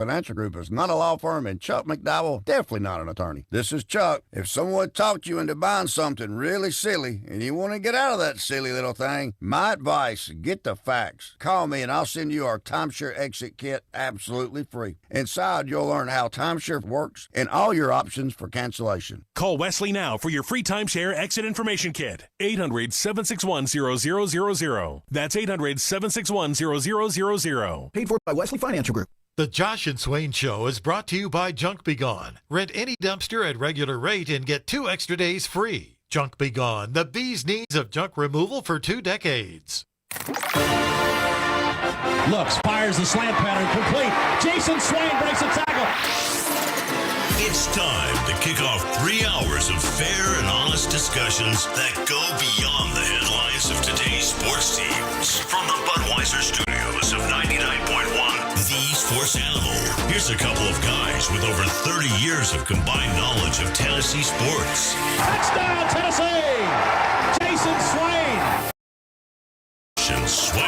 Financial Group is not a law firm, and Chuck McDowell definitely not an attorney. This is Chuck. If someone talked you into buying something really silly and you want to get out of that silly little thing, my advice, get the facts. Call me and I'll send you our timeshare exit kit absolutely free. Inside, you'll learn how timeshare works and all your options for cancellation. Call Wesley now for your free timeshare exit information kit. 800-761-0000. That's 800-761-0000. Paid for by Wesley Financial Group. The Josh and Swain Show is brought to you by Junk Be Gone. Rent any dumpster at regular rate and get 2 extra days free. Junk Be Gone, the bee's knees of junk removal for 2 decades. Looks, fires the slant pattern, complete. Jason Swain breaks a tackle. It's time to kick off 3 hours of fair and honest discussions that go beyond the headlines of today's sports teams. From the Budweiser studios of 99.1, The Sports Animal. Here's a couple of guys with over 30 years of combined knowledge of Tennessee sports. Touchdown, Tennessee! Jason Swain! And Swain.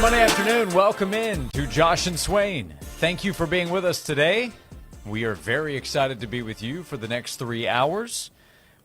Monday afternoon. Welcome in to Josh and Swain. Thank you for being with us today. We are very excited to be with you for the next 3 hours.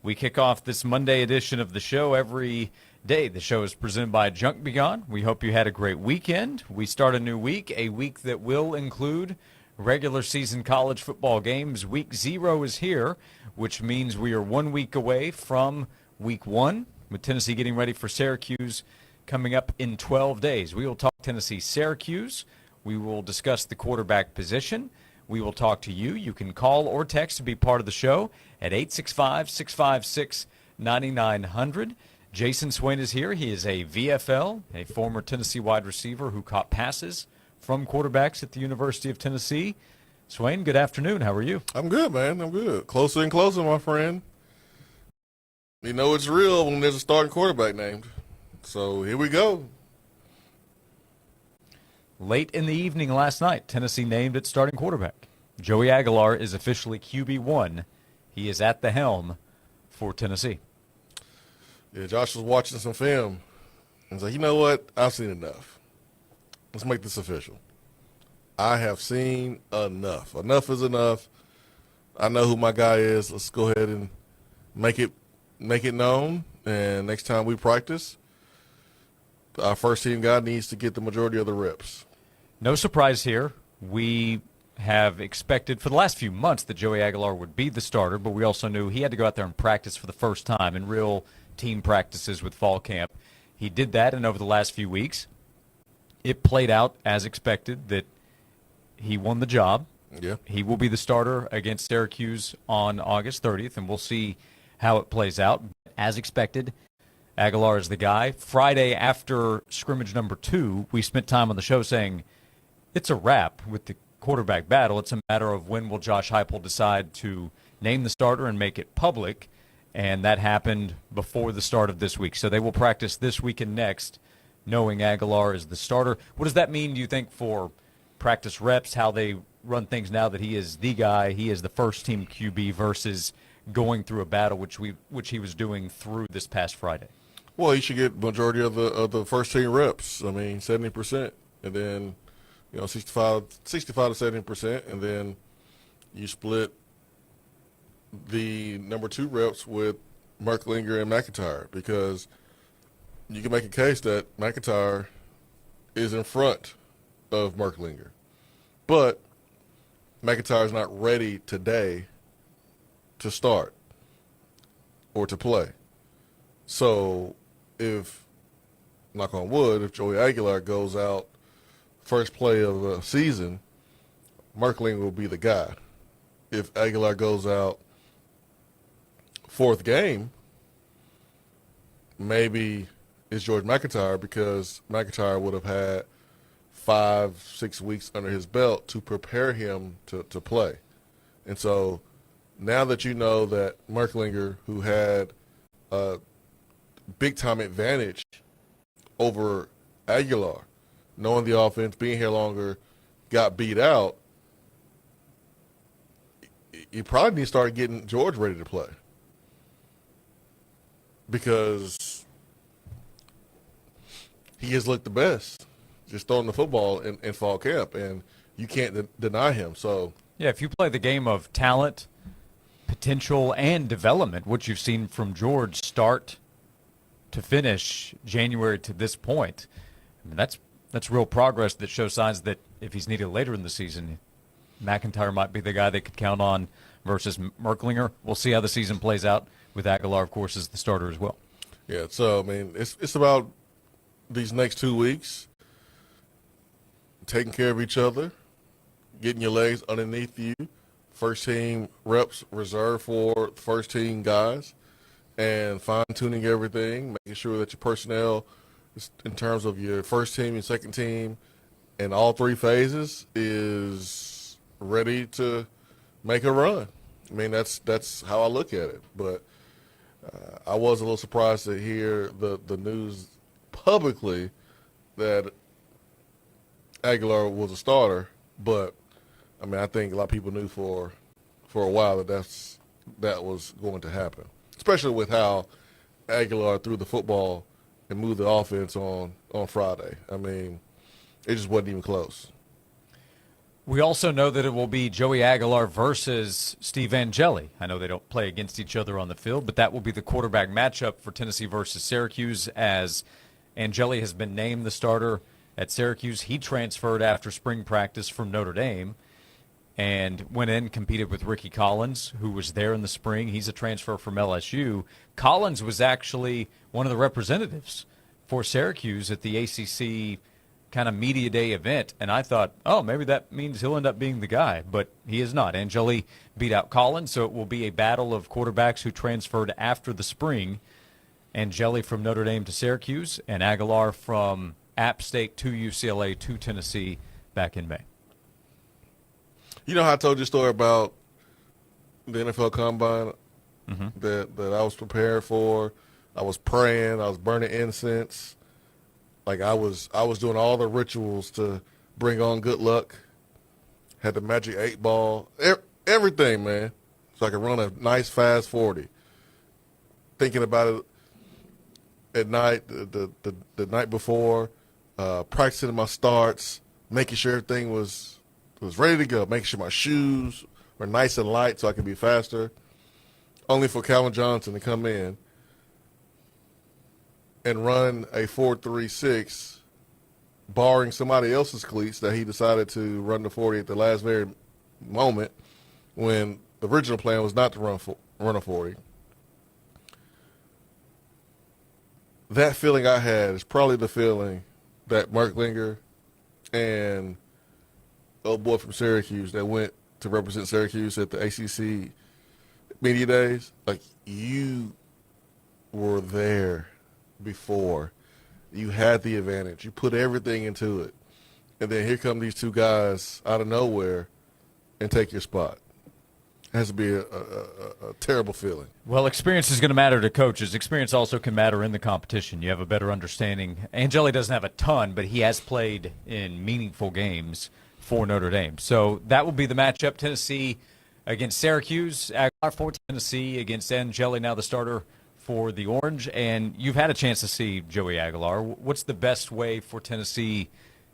We kick off this Monday edition of the show every day. The show is presented by Junk Be Gone. We hope you had a great weekend. We start a new week, a week that will include regular season college football games. Week 0 is here, which means we are 1 week away from week 1, with Tennessee getting ready for Syracuse coming up in 12 days. We will talk Tennessee-Syracuse. We will discuss the quarterback position. We will talk to you. You can call or text to be part of the show at 865-656-9900. Jason Swain is here. He is a VFL, a former Tennessee wide receiver who caught passes from quarterbacks at the University of Tennessee. Swain, good afternoon. How are you? I'm good, man. I'm good. Closer and closer, my friend. You know it's real when there's a starting quarterback named. So here we go. Late in the evening last night, Tennessee named its starting quarterback. Joey Aguilar is officially QB1. He is at the helm for Tennessee. Yeah, Josh was watching some film and said, you know what? I've seen enough. Let's make this official. I have seen enough. Enough is enough. I know who my guy is. Let's go ahead and make it known. And next time we practice, our first team guy needs to get the majority of the reps. No surprise here. We have expected for the last few months that Joey Aguilar would be the starter, but we also knew he had to go out there and practice for the first time in real team practices with fall camp. He did that, and over the last few weeks, it played out as expected that he won the job. Yeah. He will be the starter against Syracuse on August 30th, and we'll see how it plays out. As expected, Aguilar is the guy. Friday after scrimmage number 2, we spent time on the show saying it's a wrap with the quarterback battle. It's a matter of when will Josh Heupel decide to name the starter and make it public, and that happened before the start of this week. So they will practice this week and next, knowing Aguilar is the starter. What does that mean, do you think, for practice reps, how they run things now that he is the guy, he is the first-team QB versus going through a battle, which he was doing through this past Friday? Well, he should get majority of the first team reps. I mean, 70%, and then 65 to 70%, and then you split the number 2 reps with Merklinger and McIntyre, because you can make a case that McIntyre is in front of Merklinger, but McIntyre is not ready today to start or to play. So if, knock on wood, if Joey Aguilar goes out first play of the season, Merklinger will be the guy. If Aguilar goes out fourth game, maybe it's George McIntyre, because McIntyre would have had 5-6 weeks under his belt to prepare him to play. And so now that you know that Merklinger, who had a big-time advantage over Aguilar, knowing the offense, being here longer, got beat out, you probably need to start getting George ready to play, because he has looked the best just throwing the football in fall camp, and you can't deny him. So Yeah, if you play the game of talent, potential, and development, what you've seen from George start to finish January to this point, I mean, that's real progress that shows signs that if he's needed later in the season, McIntyre might be the guy they could count on versus Merklinger. We'll see how the season plays out with Aguilar, of course, as the starter as well. yeah, so I mean, it's about these next 2 weeks taking care of each other, getting your legs underneath you, first team reps reserved for first team guys, and fine-tuning everything, making sure that your personnel, in terms of your first team and second team, and all three phases, is ready to make a run. I mean, that's how I look at it. But I was a little surprised to hear the news publicly that Aguilar was a starter. But I mean, I think a lot of people knew for a while that was going to happen, especially with how Aguilar threw the football and moved the offense on Friday. I mean, it just wasn't even close. We also know that it will be Joey Aguilar versus Steve Angeli. I know they don't play against each other on the field, but that will be the quarterback matchup for Tennessee versus Syracuse, as Angeli has been named the starter at Syracuse. He transferred after spring practice from Notre Dame and went in, competed with Ricky Collins, who was there in the spring. He's a transfer from LSU. Collins was actually one of the representatives for Syracuse at the ACC kind of media day event, and I thought, oh, maybe that means he'll end up being the guy, but he is not. Angeli beat out Collins, so it will be a battle of quarterbacks who transferred after the spring. Angeli from Notre Dame to Syracuse, and Aguilar from App State to UCLA to Tennessee back in May. You know how I told you a story about the NFL Combine that I was prepared for? I was praying. I was burning incense. Like I was doing all the rituals to bring on good luck. Had the magic 8-ball, everything, man. So I could run a nice fast 40. Thinking about it at night, the night before, practicing my starts, making sure everything was ready to go, making sure my shoes were nice and light so I could be faster. Only for Calvin Johnson to come in and run a 4.36, barring somebody else's cleats that he decided to run the 40 at the last very moment when the original plan was not to run a 40. That feeling I had is probably the feeling that Merklinger and old boy from Syracuse that went to represent Syracuse at the ACC media days, like, you were there before. You had the advantage. You put everything into it. And then here come these two guys out of nowhere and take your spot. It has to be a terrible feeling. Well, experience is going to matter to coaches. Experience also can matter in the competition. You have a better understanding. Angeli doesn't have a ton, but he has played in meaningful games for Notre Dame. So that will be the matchup. Tennessee against Syracuse. Aguilar for Tennessee against Angeli, now the starter for the Orange. And you've had a chance to see Joey Aguilar. What's the best way for Tennessee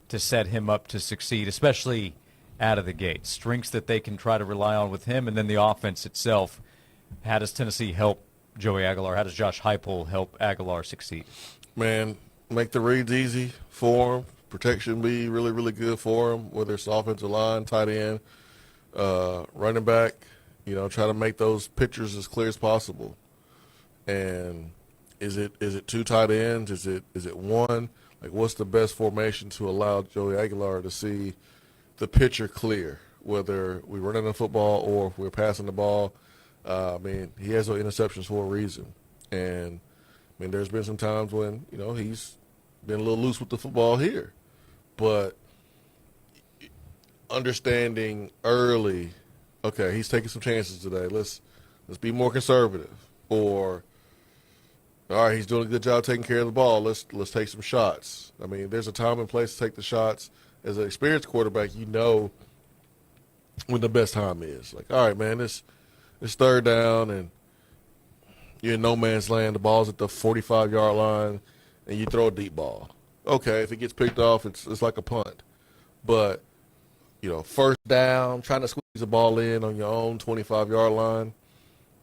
to set him up to succeed, especially out of the gate? Strengths that they can try to rely on with him, and then the offense itself. How does Tennessee help Joey Aguilar? How does Josh Heupel help Aguilar succeed? Man, make the reads easy for him. Protection be really, really good for him, whether it's offensive line, tight end, running back. Try to make those pictures as clear as possible. And is it two tight ends? Is it one? Like, what's the best formation to allow Joey Aguilar to see the picture clear, whether we're running the football or if we're passing the ball? He has no interceptions for a reason. And I mean, there's been some times when, he's been a little loose with the football here. But understanding early, okay, he's taking some chances today. Let's be more conservative. Or, all right, he's doing a good job taking care of the ball. Let's take some shots. I mean, there's a time and place to take the shots. As an experienced quarterback, you know when the best time is. Like, all right, man, it's third down and you're in no man's land. The ball's at the 45-yard line, and you throw a deep ball. Okay, if it gets picked off, it's like a punt. But, first down, trying to squeeze the ball in on your own 25-yard line,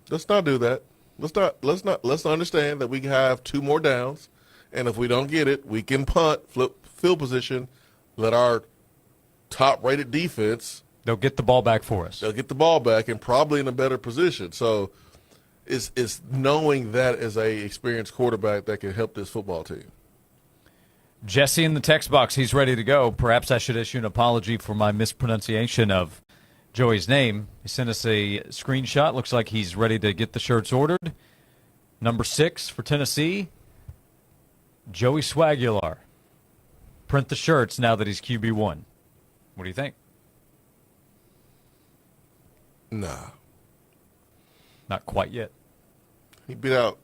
let's not do that. Let's understand that we have 2 more downs, and if we don't get it, we can punt, flip field position, let our top-rated defense. They'll get the ball back for us. They'll get the ball back and probably in a better position. So it's knowing that as a experienced quarterback that can help this football team. Jesse in the text box, he's ready to go. Perhaps I should issue an apology for my mispronunciation of Joey's name. He sent us a screenshot. Looks like he's ready to get the shirts ordered. Number 6 for Tennessee, Joey Swagular. Print the shirts now that he's QB1. What do you think? Nah. Not quite yet. He beat out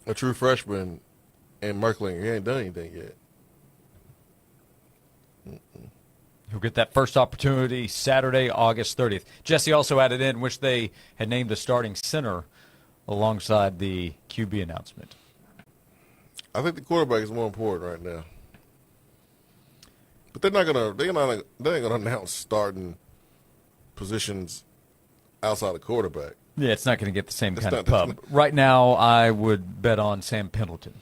a true freshman and Merklinger. He ain't done anything yet. He'll get that first opportunity Saturday, August 30th. Jesse also added in, wish they had named a starting center alongside the QB announcement. I think the quarterback is more important right now. But they ain't gonna announce starting positions outside of quarterback. Yeah, it's not going to get the same kind of pub. Right now, I would bet on Sam Pendleton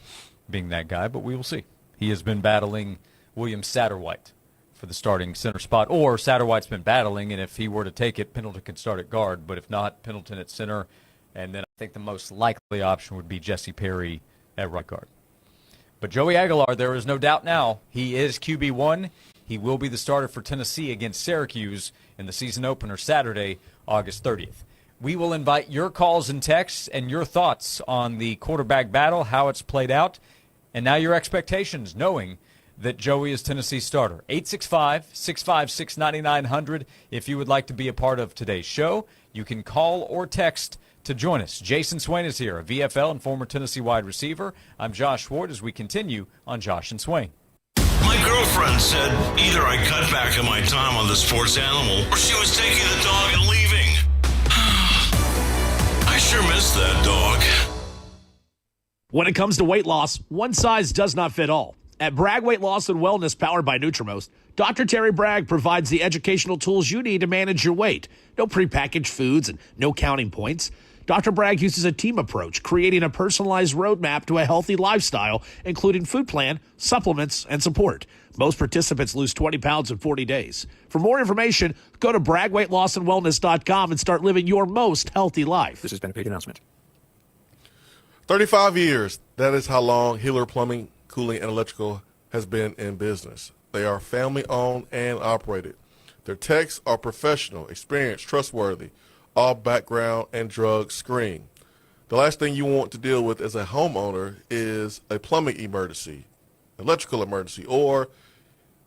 being that guy, but we will see. He has been battling William Satterwhite for the starting center spot, or Satterwhite's been battling, and if he were to take it, Pendleton could start at guard, but if not, Pendleton at center, and then I think the most likely option would be Jesse Perry at right guard. But Joey Aguilar, there is no doubt now, he is QB1. He will be the starter for Tennessee against Syracuse in the season opener Saturday, August 30th. We will invite your calls and texts and your thoughts on the quarterback battle, how it's played out, and now your expectations, knowing that Joey is Tennessee's starter. 865-656-9900. If you would like to be a part of today's show, you can call or text to join us. Jason Swain is here, a VFL and former Tennessee wide receiver. I'm Josh Ward as we continue on Josh and Swain. My girlfriend said either I cut back on my time on the sports animal or she was taking the dog and leaving. I sure miss that dog. When it comes to weight loss, one size does not fit all. At Bragg Weight Loss and Wellness, powered by Nutrimost, Dr. Terry Bragg provides the educational tools you need to manage your weight. No prepackaged foods and no counting points. Dr. Bragg uses a team approach, creating a personalized roadmap to a healthy lifestyle, including food plan, supplements, and support. Most participants lose 20 pounds in 40 days. For more information, go to BraggWeightLossAndWellness.com and start living your most healthy life. This has been a paid announcement. 35 years. That is how long Hiller Plumbing, Cooling, and Electrical has been in business. They are family-owned and operated. Their techs are professional, experienced, trustworthy, all background and drug screen. The last thing you want to deal with as a homeowner is a plumbing emergency, electrical emergency, or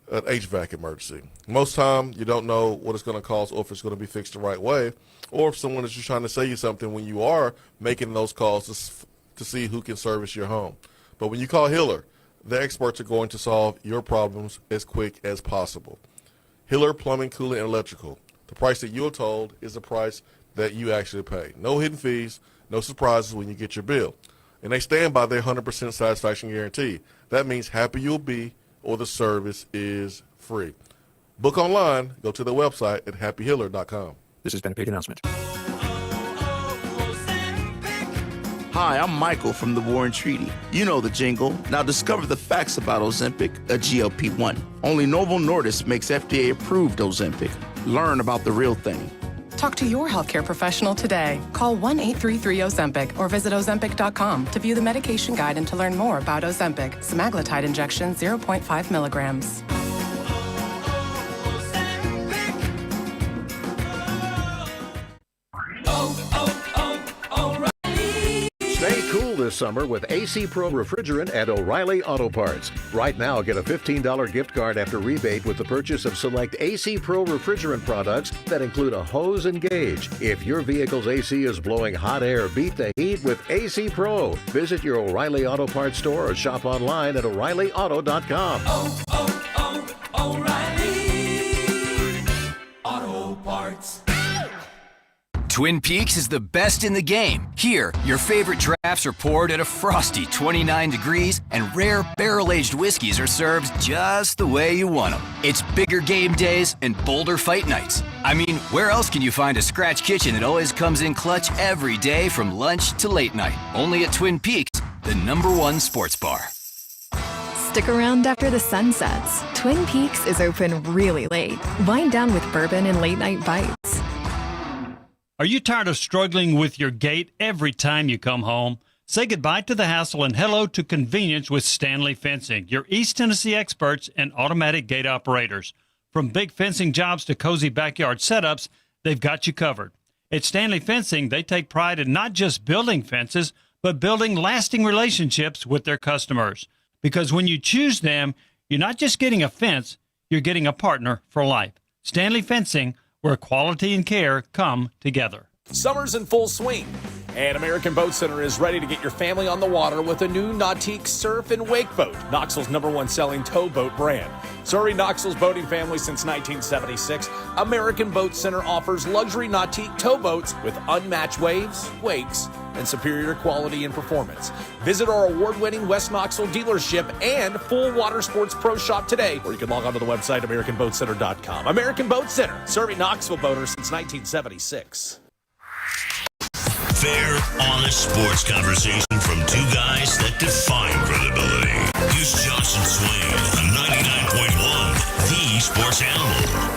an HVAC emergency. Most time, you don't know what it's going to cost or if it's going to be fixed the right way, or if someone is just trying to sell you something when you are making those calls to see who can service your home. But when you call Hiller, the experts are going to solve your problems as quick as possible. Hiller Plumbing, Cooling, and Electrical. The price that you're told is the price that you actually pay. No hidden fees, no surprises when you get your bill. And they stand by their 100% satisfaction guarantee. That means happy you'll be or the service is free. Book online. Go to their website at happyhiller.com. This has been a paid announcement. Hi, I'm Michael from the Warren Treaty. You know the jingle. Now discover the facts about Ozempic, a GLP-1. Only Novo Nordisk makes FDA-approved Ozempic. Learn about the real thing. Talk to your healthcare professional today. Call 1-833-OZEMPIC or visit Ozempic.com to view the medication guide and to learn more about Ozempic, semaglutide injection 0.5 milligrams. Stay cool this summer with AC Pro refrigerant at O'Reilly Auto Parts. Right now, get a $15 gift card after rebate with the purchase of select AC Pro refrigerant products that include a hose and gauge. If your vehicle's AC is blowing hot air, beat the heat with AC Pro. Visit your O'Reilly Auto Parts store or shop online at O'ReillyAuto.com. O'Reilly Auto Parts. Twin Peaks is the best in the game. Here, your favorite drafts are poured at a frosty 29 degrees, and rare barrel-aged whiskeys are served just the way you want them. It's bigger game days and bolder fight nights. I mean, where else can you find a scratch kitchen that always comes in clutch every day from lunch to late night? Only at Twin Peaks, the #1 sports bar. Stick around after the sun sets. Twin Peaks is open really late. Wind down with bourbon and late-night bites. Are you tired of struggling with your gate every time you come home? Say goodbye to the hassle and hello to convenience with Stanley Fencing, your East Tennessee experts and automatic gate operators. From big fencing jobs to cozy backyard setups, they've got you covered. At Stanley Fencing, they take pride in not just building fences, but building lasting relationships with their customers. Because when you choose them, you're not just getting a fence, you're getting a partner for life. Stanley Fencing, where quality and care come together. Summer's in full swing, and American Boat Center is ready to get your family on the water with a new Nautique surf and wake boat, Knoxville's #1 selling towboat brand. Serving Knoxville's boating family since 1976, American Boat Center offers luxury Nautique towboats with unmatched waves, wakes, and superior quality and performance. Visit our award-winning West Knoxville dealership and full water sports pro shop today, or you can log on to the website AmericanBoatCenter.com. American Boat Center, serving Knoxville boaters since 1976. Fair, honest sports conversation from two guys that define credibility. Here's Josh and Swain on 99.1, the Sports Animal.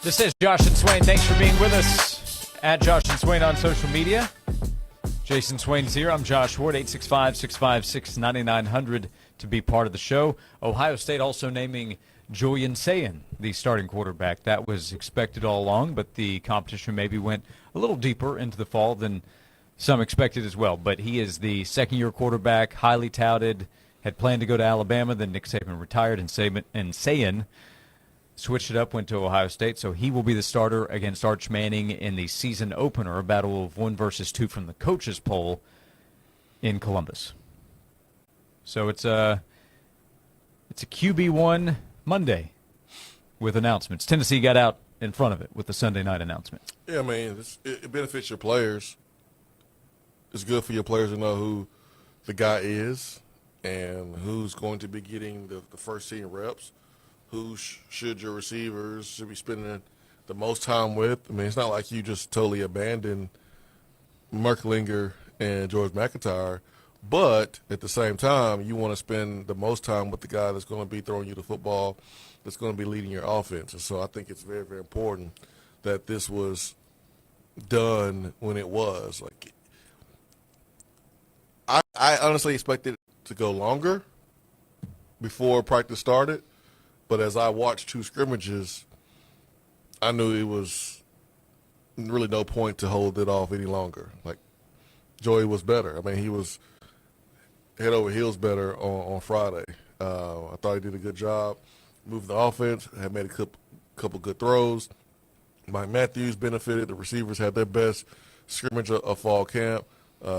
This is Josh and Swain. Thanks for being with us at Josh and Swain on social media. Jason Swain's here. I'm Josh Ward, 865-656-9900 to be part of the show. Ohio State also naming Julian Sayin the starting quarterback. That was expected all along, but the competition maybe went a little deeper into the fall than some expected as well. But he is the second-year quarterback, highly touted, had planned to go to Alabama, then Nick Saban retired, and Sayin switched it up, went to Ohio State, so he will be the starter against Arch Manning in the season opener, a battle of 1 versus 2 from the coaches poll in Columbus. So it's a QB1 Monday with announcements. Tennessee got out in front of it with the Sunday night announcement. Yeah, I mean, it benefits your players. It's good for your players to know who the guy is and who's going to be getting the first team reps. Who should your receivers should be spending the most time with? I mean, it's not like you just totally abandoned Merklinger and George McIntyre, but at the same time, you want to spend the most time with the guy that's going to be throwing you the football, that's going to be leading your offense. And so I think it's very, very important that this was done when it was. Like, I honestly expected it to go longer before practice started. But as I watched 2 scrimmages, I knew it was really no point to hold it off any longer. Like, Joey was better. I mean, he was head over heels better on Friday. I thought he did a good job moving the offense, had made a couple good throws. Mike Matthews benefited. The receivers had their best scrimmage of fall camp.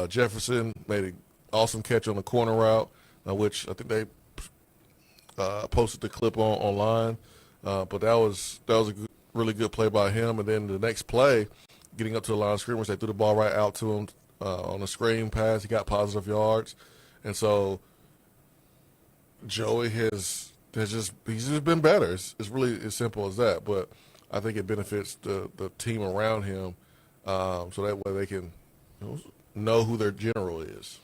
Jefferson made an awesome catch on the corner route, which I think they posted the clip online, but that was a really good play by him. And then the next play, getting up to the line of scrimmage, they threw the ball right out to him on a screen pass. He got positive yards, and so Joey he's just been better. It's really as simple as that. But I think it benefits the team around him, so that way they can know who their general is.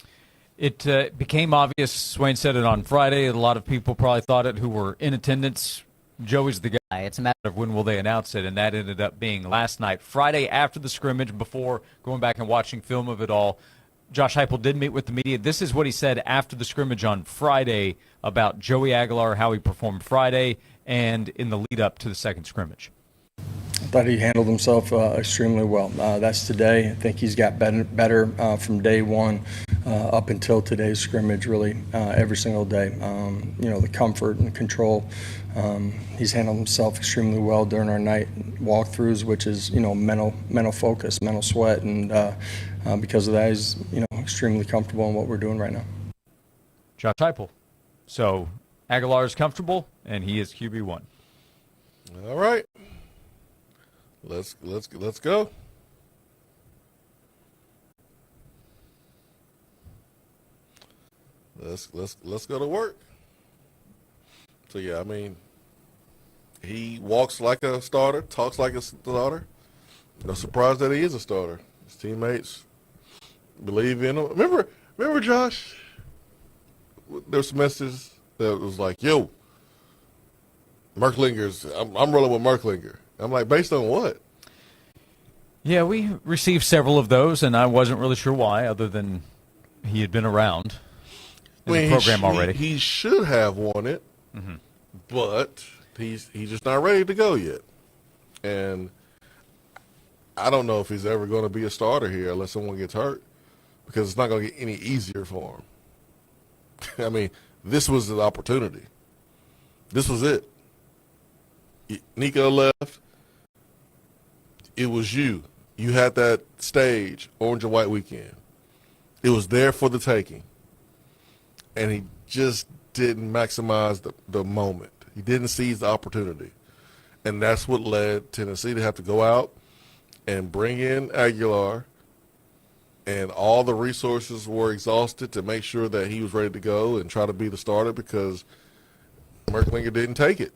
It became obvious, Swain said it on Friday, a lot of people probably thought it who were in attendance Joey's the guy. It's a matter of when will they announce it, and that ended up being last night, Friday after the scrimmage, before going back and watching film of it all. Josh Heupel did meet with the media. This is what he said after the scrimmage on Friday about Joey Aguilar, how he performed Friday and in the lead-up to the second scrimmage. I thought he handled himself extremely well. That's today. I think he's got better from day one up until today's scrimmage, really, every single day. The comfort and control. He's handled himself extremely well during our night walkthroughs, which is, mental focus, mental sweat. And because of that, he's, extremely comfortable in what we're doing right now. Josh Heupel. So Aguilar is comfortable, and he is QB1. All right. Let's go. Let's go to work. So yeah, I mean, he walks like a starter, talks like a starter. No surprise that he is a starter. His teammates believe in him. Remember, Josh? There's some messages that was like, "Yo, Merklinger's. I'm rolling with Merklinger." I'm like, based on what? Yeah, we received several of those, and I wasn't really sure why, other than he had been around in the program already. He should have won it, but he's just not ready to go yet. And I don't know if he's ever going to be a starter here unless someone gets hurt, because it's not going to get any easier for him. I mean, this was the opportunity. This was it. Nico left. It was you. You had that stage, Orange and White weekend. It was there for the taking. And he just didn't maximize the moment. He didn't seize the opportunity. And that's what led Tennessee to have to go out and bring in Aguilar. And all the resources were exhausted to make sure that he was ready to go and try to be the starter, because Merklinger didn't take it.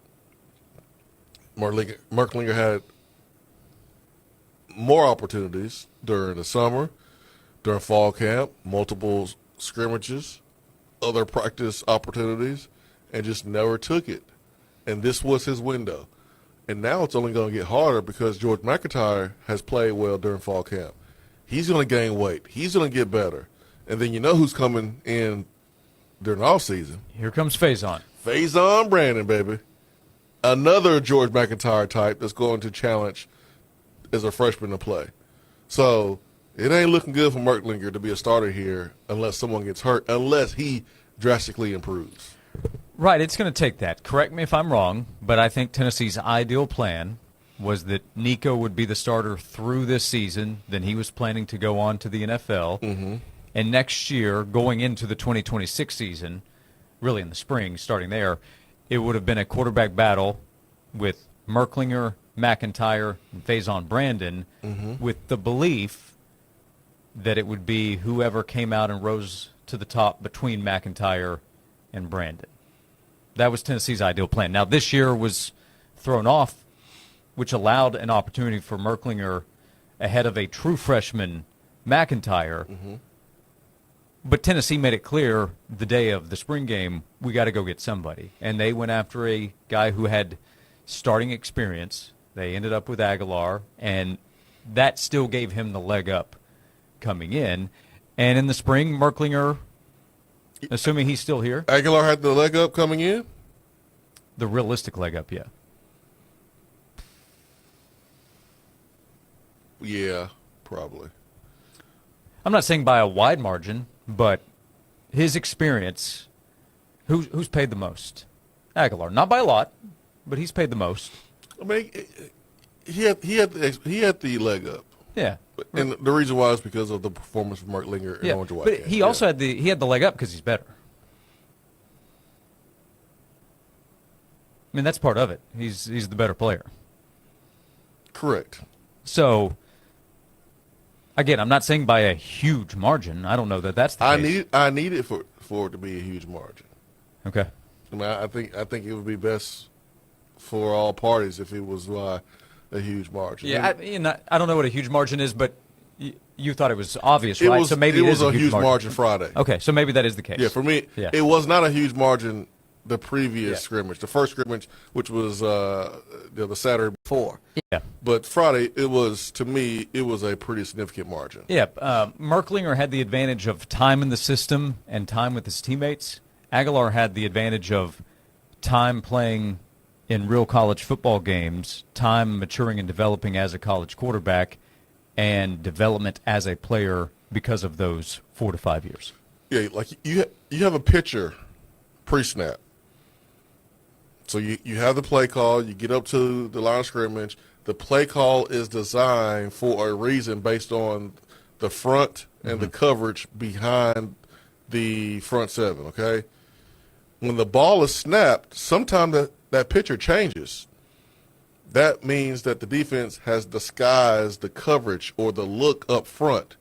Merklinger had more opportunities during the summer, during fall camp, multiple scrimmages, other practice opportunities, and just never took it. And this was his window. And now it's only going to get harder because George McIntyre has played well during fall camp. He's going to gain weight. He's going to get better. And then you know who's coming in during the offseason. Here comes Faison. Faison Brandon, baby. Another George McIntyre type that's going to challenge as a freshman to play. So it ain't looking good for Merklinger to be a starter here unless someone gets hurt, unless he drastically improves. Right, it's going to take that. Correct me if I'm wrong, but I think Tennessee's ideal plan was that Nico would be the starter through this season. Then he was planning to go on to the NFL. Mm-hmm. And next year, going into the 2026 season, really in the spring, starting there, it would have been a quarterback battle with Merklinger, McIntyre, and Faison Brandon, with the belief that it would be whoever came out and rose to the top between McIntyre and Brandon. That was Tennessee's ideal plan. Now, this year was thrown off, which allowed an opportunity for Merklinger ahead of a true freshman McIntyre. But Tennessee made it clear the day of the spring game, we got to go get somebody. And they went after a guy who had starting experience. They ended up with Aguilar, and that still gave him the leg up coming in. And in the spring, Merklinger, assuming he's still here. Aguilar had the leg up coming in? The realistic leg up, yeah. Yeah, probably. I'm not saying by a wide margin, but his experience, who's paid the most? Aguilar. Not by a lot, but he's paid the most. I mean, he had the leg up. Yeah. And the reason why is because of the performance of Merklinger and Orange and White. But he also had the leg up because he's better. I mean, that's part of it. He's the better player. Correct. So, again, I'm not saying by a huge margin. I don't know that that's the case. I need it for it to be a huge margin. Okay. I mean, I think it would be best for all parties if it was by a huge margin. Yeah, I don't know what a huge margin is, but you thought it was obvious, right? So maybe it was a huge margin Friday. Okay, so maybe that is the case. Yeah, for me, it was not a huge margin the previous scrimmage, the first scrimmage, which was the Saturday before. Yeah. But Friday, to me, it was a pretty significant margin. Yeah. Merklinger had the advantage of time in the system and time with his teammates. Aguilar had the advantage of time playing in real college football games, time maturing and developing as a college quarterback, and development as a player because of those 4 to 5 years. Yeah, like you have a pitcher pre-snap. So you have the play call, you get up to the line of scrimmage. The play call is designed for a reason based on the front and the coverage behind the front seven, okay? When the ball is snapped, sometimes that pitcher changes. That means that the defense has disguised the coverage or the look up front.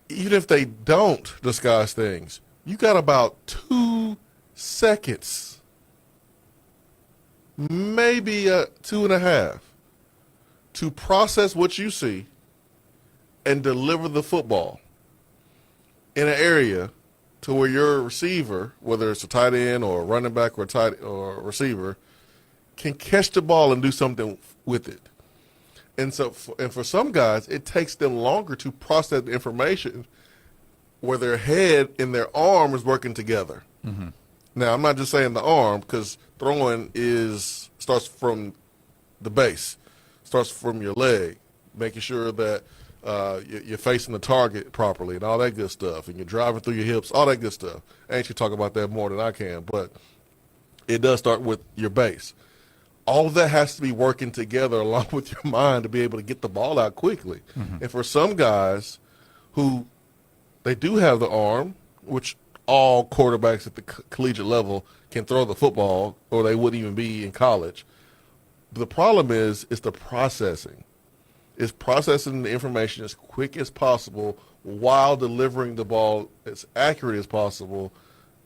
Even if they don't disguise things, you got about 2 seconds, maybe 2.5, to process what you see and deliver the football in an area to where your receiver, whether it's a tight end or a running back or a receiver, can catch the ball and do something with it. And so, for some guys, it takes them longer to process the information where their head and their arm is working together. Mm-hmm. Now, I'm not just saying the arm, because throwing starts from the base, starts from your leg, making sure that you're facing the target properly and all that good stuff, and you're driving through your hips, all that good stuff. I ain't you talk about that more than I can, but it does start with your base. All of that has to be working together along with your mind to be able to get the ball out quickly. Mm-hmm. And for some guys who they do have the arm, which all quarterbacks at the collegiate level can throw the football, or they wouldn't even be in college. But the problem is the processing. It's processing the information as quick as possible while delivering the ball as accurate as possible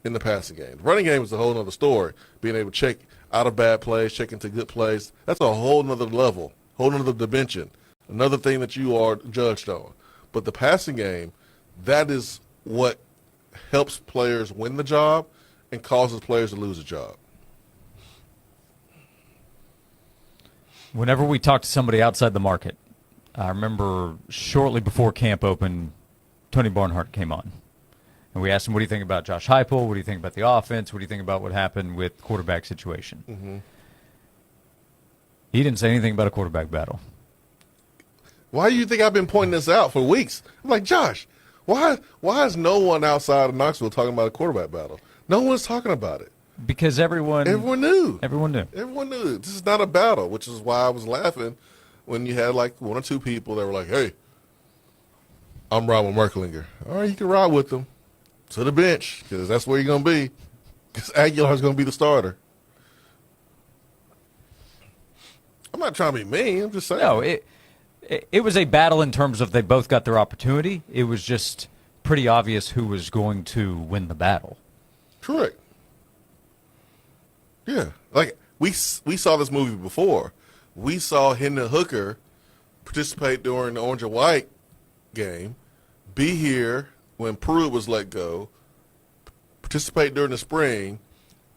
in the passing game. The running game is a whole other story. Being able to check out of bad plays, check into good plays, that's a whole nother level, whole nother dimension, another thing that you are judged on. But the passing game, that is what helps players win the job and causes players to lose a job. Whenever we talk to somebody outside the market, I remember shortly before camp opened, Tony Barnhart came on. And we asked him, what do you think about Josh Heupel? What do you think about the offense? What do you think about what happened with quarterback situation? Mm-hmm. He didn't say anything about a quarterback battle. Why do you think I've been pointing this out for weeks? I'm like, Josh, why is no one outside of Knoxville talking about a quarterback battle? No one's talking about it. Because everyone knew. Everyone knew. Everyone knew. This is not a battle, which is why I was laughing when you had like 1 or 2 people that were like, hey, I'm riding with Merklinger. All right, you can ride with them to the bench, because that's where you're going to be, because Aguilar's going to be the starter. I'm not trying to be mean. I'm just saying. No, it was a battle in terms of they both got their opportunity. It was just pretty obvious who was going to win the battle. Correct. Yeah. Like, we saw this movie before. We saw Hendon Hooker participate during the Orange and White game, be here when Pruitt was let go, participate during the spring,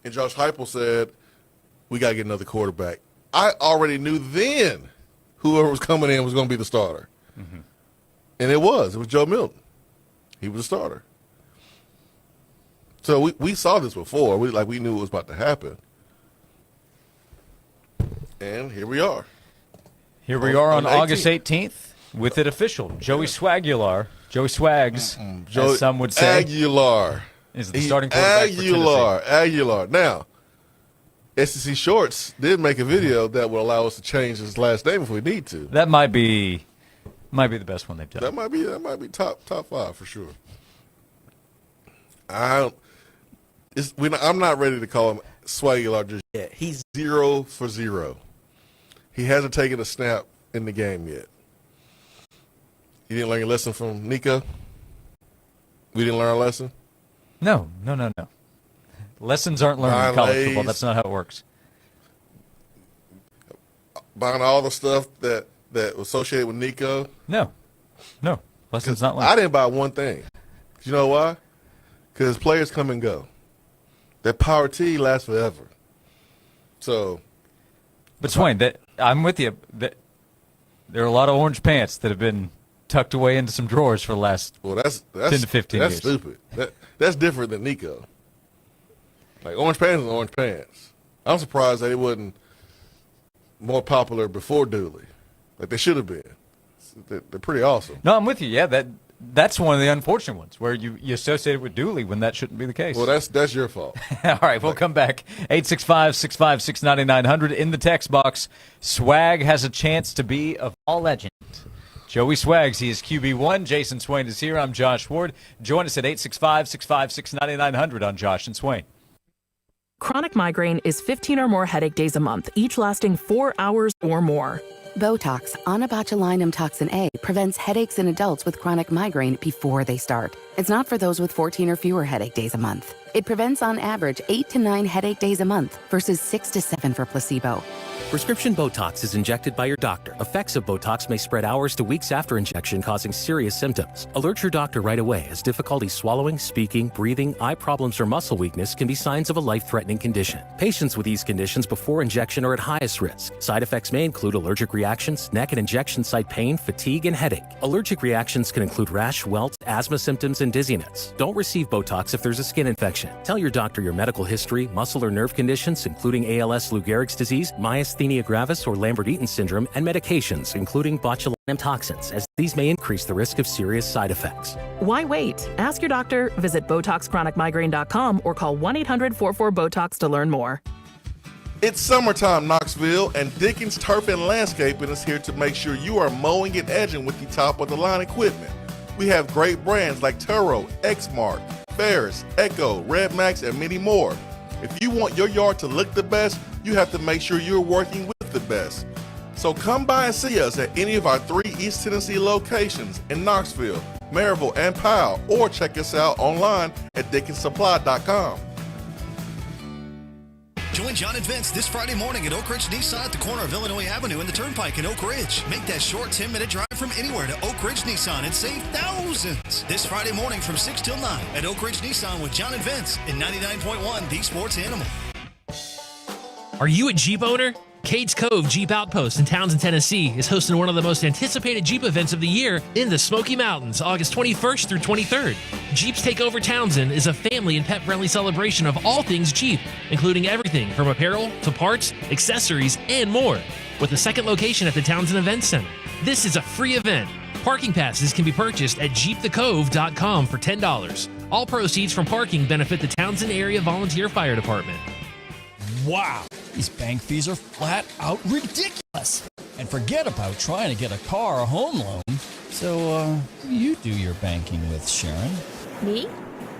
and Josh Heupel said, we got to get another quarterback. I already knew then whoever was coming in was going to be the starter. Mm-hmm. And it was Joe Milton. He was the starter. So we saw this before. We knew it was about to happen. And here we are. Here we are on August 18th with it official. Joey Swagular, Joey Swags, as some would say. Aguilar. Is the starting quarterback for Tennessee. Aguilar. Now, SEC Shorts did make a video that will allow us to change his last name if we need to. That might be the best one they've done. That might be top 5 for sure. I'm not ready to call him Swagular just yet. He's 0 for 0. He hasn't taken a snap in the game yet. You didn't learn your lesson from Nico? We didn't learn our lesson? No. Lessons aren't learned in college football. That's not how it works. Buying all the stuff that was associated with Nico? No. Lessons not learned. I didn't buy one thing. You know why? Because players come and go. that power tee lasts forever. So, but Swain, I'm with you. There are a lot of orange pants that have been tucked away into some drawers for the last 10 to 15 years. That's stupid. That's different than Nico. Like, orange pants and orange pants. I'm surprised they wasn't more popular before Dooley. Like, they should have been. They're pretty awesome. No, I'm with you. Yeah, that's one of the unfortunate ones where you associate it with Dooley when that shouldn't be the case. Well, that's your fault. All right, we'll come back. 865-656-9900 in the text box. Swag has a chance to be a fall legend. Joey Swags, he is QB1. Jason Swain is here. I'm Josh Ward. Join us at 865-656-9900 on Josh and Swain. Chronic migraine is 15 or more headache days a month, each lasting 4 hours or more. Botox, onabotulinum toxin A, prevents headaches in adults with chronic migraine before they start. It's not for those with 14 or fewer headache days a month. It prevents on average 8 to 9 headache days a month versus 6 to 7 for placebo. Prescription Botox is injected by your doctor. Effects of Botox may spread hours to weeks after injection, causing serious symptoms. Alert your doctor right away, as difficulty swallowing, speaking, breathing, eye problems, or muscle weakness can be signs of a life-threatening condition. Patients with these conditions before injection are at highest risk. Side effects may include allergic reactions, neck and injection site pain, fatigue, and headache. Allergic reactions can include rash, welts, asthma symptoms, and dizziness. Don't receive Botox if there's a skin infection. Tell your doctor your medical history, muscle or nerve conditions, including ALS, Lou Gehrig's disease, myasthenia gravis, or Lambert-Eaton syndrome, and medications, including botulinum toxins, as these may increase the risk of serious side effects. Why wait? Ask your doctor, visit BotoxChronicMigraine.com, or call 1-800-44-BOTOX to learn more. It's summertime, Knoxville, and Dickens Turf and Landscaping is here to make sure you are mowing and edging with the top-of-the-line equipment. We have great brands like Turo, Exmark, Ferris, Echo, Red Max, and many more. If you want your yard to look the best, you have to make sure you're working with the best. So come by and see us at any of our 3 East Tennessee locations in Knoxville, Maryville, and Powell, or check us out online at DickensSupply.com. Join John and Vince this Friday morning at Oak Ridge Nissan at the corner of Illinois Avenue and the Turnpike in Oak Ridge. Make that short 10-minute drive from anywhere to Oak Ridge Nissan and save thousands. This Friday morning from 6 till 9 at Oak Ridge Nissan with John and Vince in 99.1 The Sports Animal. Are you a Jeep owner? Cades Cove Jeep Outpost in Townsend, Tennessee is hosting one of the most anticipated Jeep events of the year in the Smoky Mountains, August 21st through 23rd. Jeeps Take Over Townsend is a family and pet-friendly celebration of all things Jeep, including everything from apparel to parts, accessories, and more, with a second location at the Townsend Event Center. This is a free event. Parking passes can be purchased at jeepthecove.com for $10. All proceeds from parking benefit the Townsend Area Volunteer Fire Department. Wow, these bank fees are flat out ridiculous. And forget about trying to get a car or home loan. So, who do you do your banking with, Sharon? Me?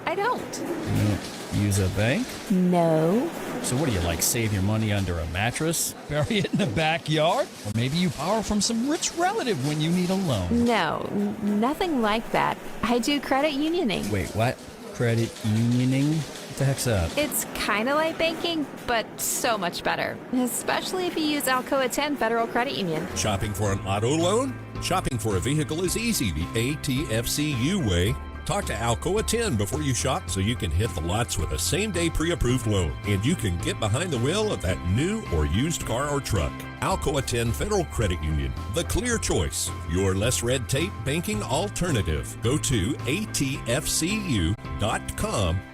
I don't. You don't use a bank? No. So what do you, like, save your money under a mattress? Bury it in the backyard? Or maybe you borrow from some rich relative when you need a loan? No, nothing like that. I do credit unioning. Wait, what? Credit unioning? What the heck's that? It's kind of like banking, but so much better. Especially if you use Alcoa 10 Federal Credit Union. Shopping for an auto loan? Shopping for a vehicle is easy the ATFCU way. Talk to Alcoa 10 before you shop so you can hit the lots with a same-day pre-approved loan. And you can get behind the wheel of that new or used car or truck. Alcoa 10 Federal Credit Union, the clear choice. Your less red tape banking alternative. Go to atfcu.com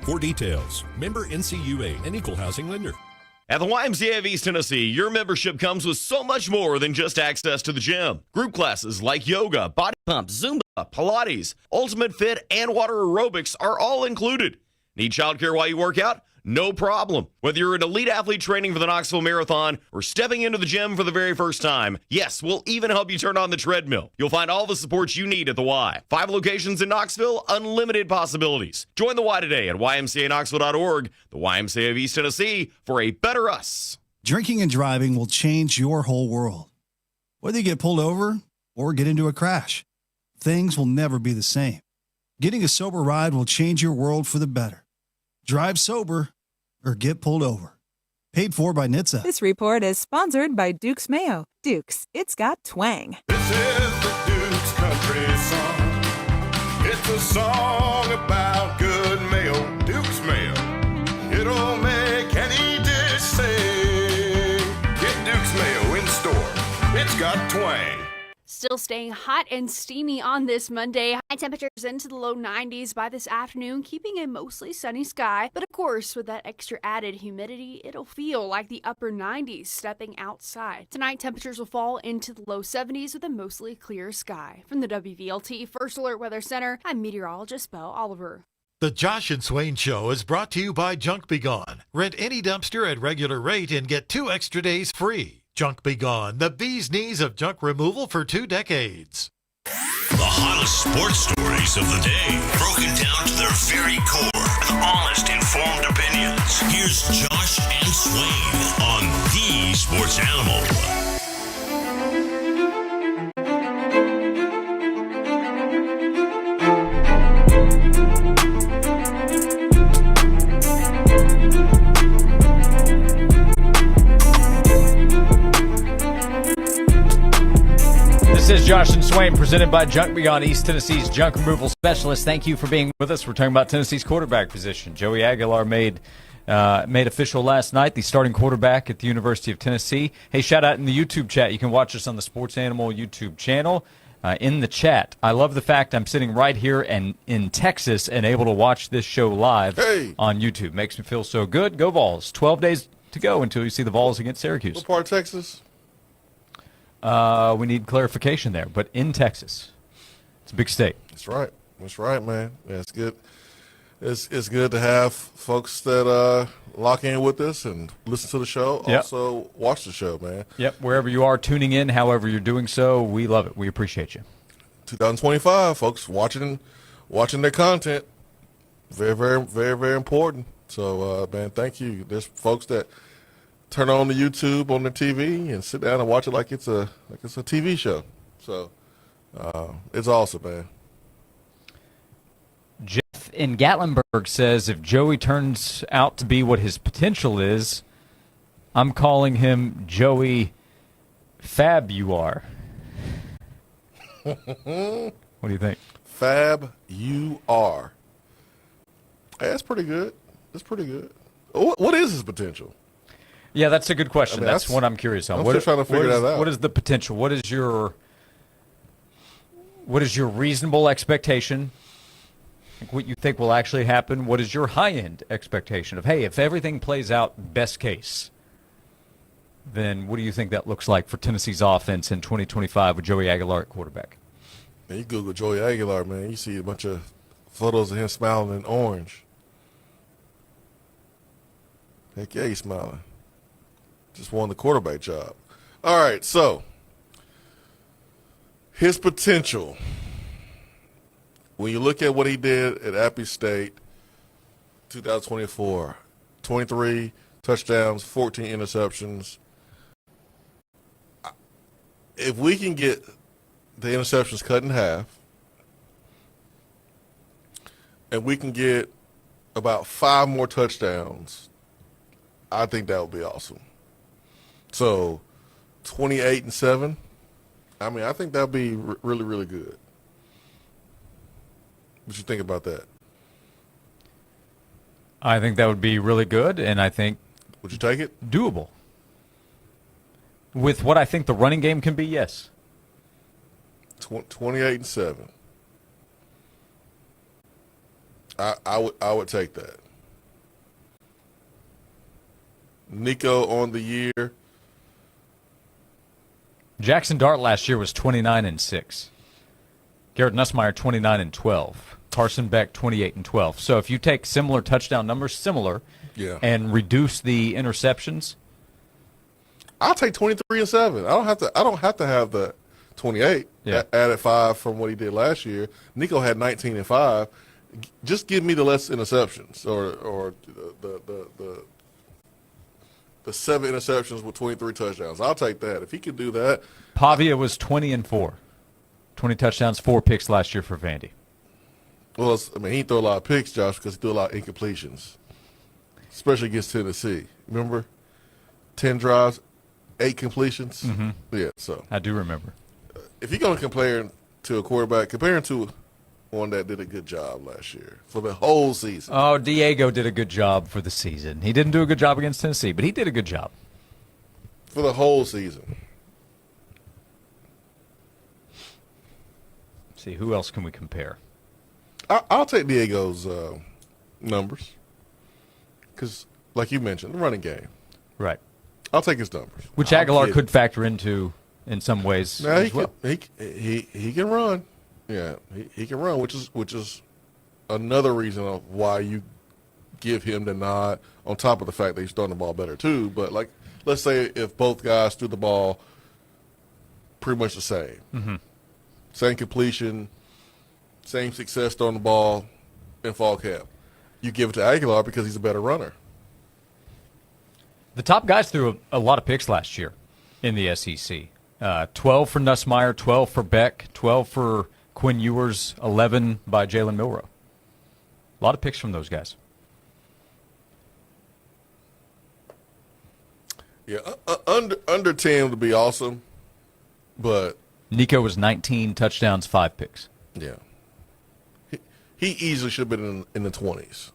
for details. Member NCUA, an equal housing lender. At the YMCA of East Tennessee, your membership comes with so much more than just access to the gym. Group classes like yoga, body pump, Zumba, Pilates, Ultimate Fit, and water aerobics are all included. Need childcare while you work out? No problem. Whether you're an elite athlete training for the Knoxville Marathon or stepping into the gym for the very first time, yes, we'll even help you turn on the treadmill. You'll find all the support you need at the Y. 5 locations in Knoxville, unlimited possibilities. Join the Y today at ymcaknoxville.org, the YMCA of East Tennessee, for a better us. Drinking and driving will change your whole world. Whether you get pulled over or get into a crash, things will never be the same. Getting a sober ride will change your world for the better. Drive sober or get pulled over. Paid for by NHTSA. This report is sponsored by Duke's Mayo. Duke's, it's got twang. This is the Duke's Country Song. It's a song about good mayo. Duke's Mayo. It'll make any dish sing. Get Duke's Mayo in store. It's got twang. Still staying hot and steamy on this Monday. High temperatures into the low 90s by this afternoon, keeping a mostly sunny sky. But of course, with that extra added humidity, it'll feel like the upper 90s stepping outside. Tonight, temperatures will fall into the low 70s with a mostly clear sky. From the WVLT First Alert Weather Center, I'm meteorologist Belle Oliver. The Josh and Swain Show is brought to you by Junk Be Gone. Rent any dumpster at regular rate and get 2 extra days free. Junk Be Gone, the bee's knees of junk removal for 2 decades. The hottest sports stories of the day, broken down to their very core with honest, informed opinions. Here's Josh and Swain on The Sports Animal. This is Josh and Swain, presented by Junk Beyond, East Tennessee's junk removal specialist. Thank you for being with us. We're talking about Tennessee's quarterback position. Joey Aguilar made official last night, the starting quarterback at the University of Tennessee. Hey, shout out in the YouTube chat. You can watch us on the Sports Animal YouTube channel. In the chat, I love the fact I'm sitting right here and in Texas and able to watch this show live on YouTube. Makes me feel so good. Go Vols. 12 days to go until you see the Vols against Syracuse. What part of Texas? We need clarification there, but in Texas. It's a big state. That's right. That's right, man. Yeah, it's good. It's good to have folks that lock in with us and listen to the show. Yep. Also watch the show, man. Yep, wherever you are tuning in, however you're doing so, we love it. We appreciate you. 2025, folks, watching their content. Very, very, very, very important. So, man, thank you. There's folks that turn on the YouTube on the TV and sit down and watch it like it's a TV show. So it's awesome, man. Jeff in Gatlinburg says if Joey turns out to be what his potential is, I'm calling him Joey Fab you are. What do you think? Fab you are. Hey, that's pretty good. That's pretty good. What is his potential? Yeah, that's a good question. I mean, that's what I'm curious on. I'm still trying to figure that out. What is the potential? What is your reasonable expectation? What you think will actually happen? What is your high-end expectation of, hey, if everything plays out best case, then what do you think that looks like for Tennessee's offense in 2025 with Joey Aguilar at quarterback? Man, you Google Joey Aguilar, man. You see a bunch of photos of him smiling in orange. Heck yeah, he's smiling. Just won the quarterback job. All right, so his potential. When you look at what he did at Appy State, 2024, 23 touchdowns, 14 interceptions. If we can get the interceptions cut in half, and we can get about 5 more touchdowns, I think that would be awesome. So, 28-7. I mean, I think that would be really, really good. What you think about that? I think that would be really good, and I think would you take it? Doable. With what I think the running game can be, yes. 28-7. I would take that. Nico on the year. Jackson Dart last year was 29-6. Garrett Nussmeier 29-12. Carson Beck 28-12. So if you take similar touchdown numbers, and reduce the interceptions, I'll take 23-7. I don't have to have the 28. Yeah. Added 5 from what he did last year. Nico had 19-5. Just give me the less interceptions or the 7 interceptions with 23 touchdowns. I'll take that. If he could do that. Pavia was 20-4. 20 touchdowns, 4 picks last year for Vandy. Well, he threw a lot of picks, Josh, because he threw a lot of incompletions, especially against Tennessee. Remember? 10 drives, 8 completions. Mm-hmm. Yeah, so. I do remember. If you're going to compare to a quarterback, compare him to one that did a good job last year for the whole season. Oh, Diego did a good job for the season. He didn't do a good job against Tennessee, but he did a good job. For the whole season. Let's see, who else can we compare? I'll take Diego's numbers. Because, like you mentioned, the running game. Right. I'll take his numbers. Which Aguilar could factor into in some ways as well. He can run. Yeah, he can run, which is another reason of why you give him the nod, on top of the fact that he's throwing the ball better too. But like, let's say if both guys threw the ball pretty much the same, same completion, same success throwing the ball in fall camp, you give it to Aguilar because he's a better runner. The top guys threw a lot of picks last year in the SEC. 12 for Nussmeier, 12 for Beck, 12 for Quinn Ewers, 11 by Jalen Milroe. A lot of picks from those guys. Yeah, under 10 would be awesome, but Nico was 19 touchdowns, 5 picks. Yeah. He easily should have been in the 20s.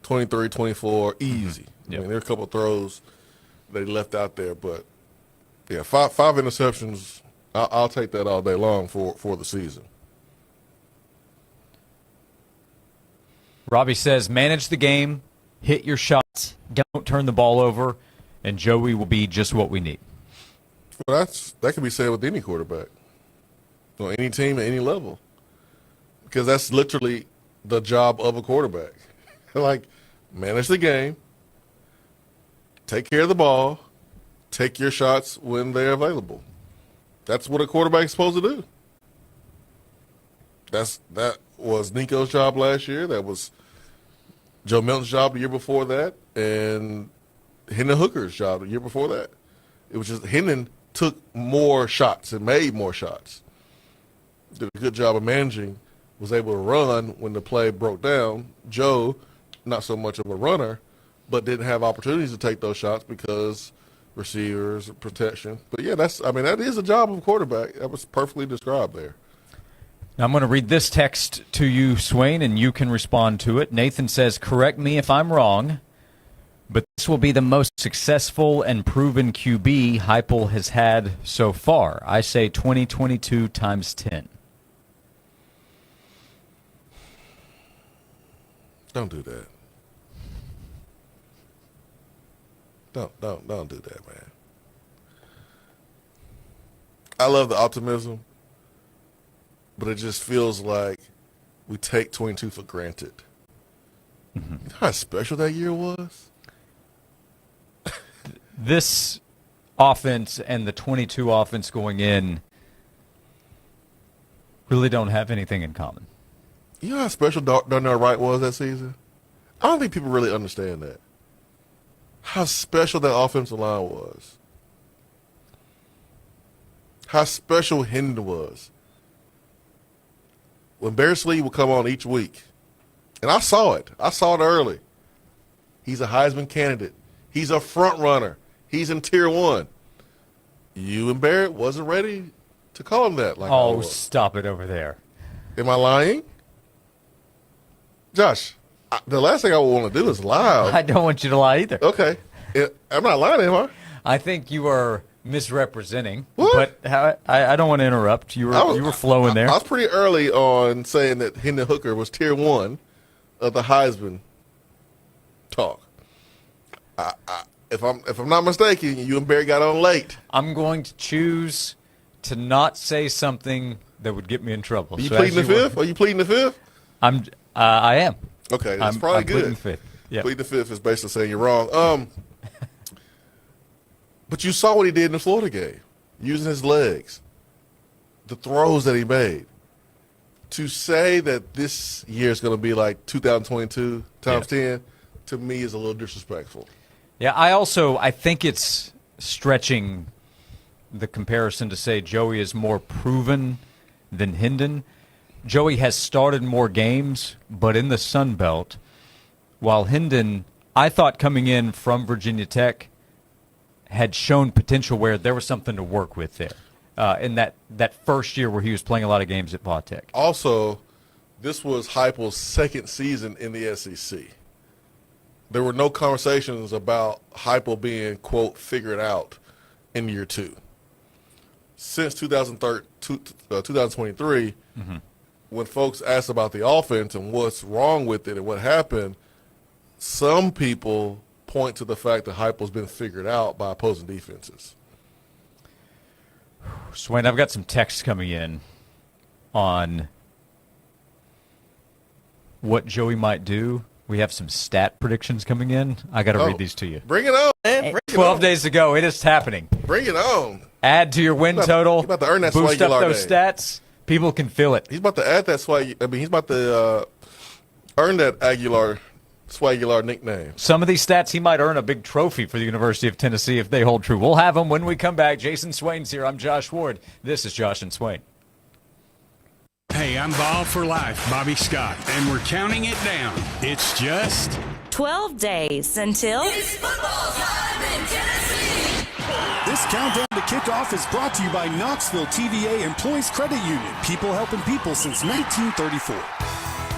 23, 24, easy. I mean, there are a couple of throws that he left out there, but yeah, five interceptions, I'll take that all day long for the season. Robbie says, manage the game, hit your shots, don't turn the ball over, and Joey will be just what we need. Well, that can be said with any quarterback, on any team at any level, because that's literally the job of a quarterback. Like, manage the game, take care of the ball, take your shots when they're available. That's what a quarterback's supposed to do. That was Nico's job last year. That was Joe Milton's job the year before that, and Hendon Hooker's job the year before that. It was just Hendon took more shots and made more shots. Did a good job of managing, was able to run when the play broke down. Joe, not so much of a runner, but didn't have opportunities to take those shots because receivers, protection. But yeah, that is a job of a quarterback. That was perfectly described there. Now I'm going to read this text to you, Swain, and you can respond to it. Nathan says, correct me if I'm wrong, but this will be the most successful and proven QB Heupel has had so far. I say 2022 times 10. Don't do that. Don't do that, man. I love the optimism, but it just feels like we take 22 for granted. You know how special that year was? This offense and the 22 offense going in really don't have anything in common. You know how special Darnell Wright was that season? I don't think people really understand that. How special that offensive line was. How special Hendon was. When Bears Lee would come on each week, and I saw it. I saw it early. He's a Heisman candidate. He's a front runner. He's in Tier 1. You and Barrett wasn't ready to call him that. Like, oh, stop it over there. Am I lying? Josh, the last thing I would want to do is lie. I don't want you to lie either. Okay. I'm not lying, am I? I think you are misrepresenting. What? But I don't want to interrupt. You were flowing there. I was pretty early on saying that Hendon Hooker was Tier 1 of the Heisman talk. If I'm not mistaken, you and Barry got on late. I'm going to choose to not say something that would get me in trouble. Are you pleading the fifth? Are you pleading the fifth? I am. Okay, that's probably I'm good. Pleading the fifth. Yep. Pleading the fifth is basically saying you're wrong. But you saw what he did in the Florida game, using his legs, the throws that he made. To say that this year is going to be like 2022 times 10, to me is a little disrespectful. Yeah, I think it's stretching the comparison to say Joey is more proven than Hendon. Joey has started more games, but in the Sun Belt, while Hendon, I thought coming in from Virginia Tech, had shown potential where there was something to work with there in that first year where he was playing a lot of games at Va Tech. Also, this was Heupel's second season in the SEC. There were no conversations about Heupel being, quote, figured out in year 2. Since 2023, when folks asked about the offense and what's wrong with it and what happened, some people point to the fact that Heupel's been figured out by opposing defenses. Swain, I've got some texts coming in on what Joey might do. We have some stat predictions coming in. I got to read these to you. Bring it on, man. Bring it 12 on. days ago, it is happening. Bring it on. Add to your win total. He's about to earn that boost up Swagular those name. stats. People can feel it. He's about to add that swag. I mean, he's about to earn that Swagular nickname. Some of these stats, he might earn a big trophy for the University of Tennessee if they hold true. We'll have them when we come back. Jason Swain's here. I'm Josh Ward. This is Josh and Swain. Hey, I'm Ball for Life, Bobby Scott, and we're counting it down. It's just 12 days until it's football time in Tennessee. This countdown to kickoff is brought to you by Knoxville TVA Employees Credit Union. People helping people since 1934.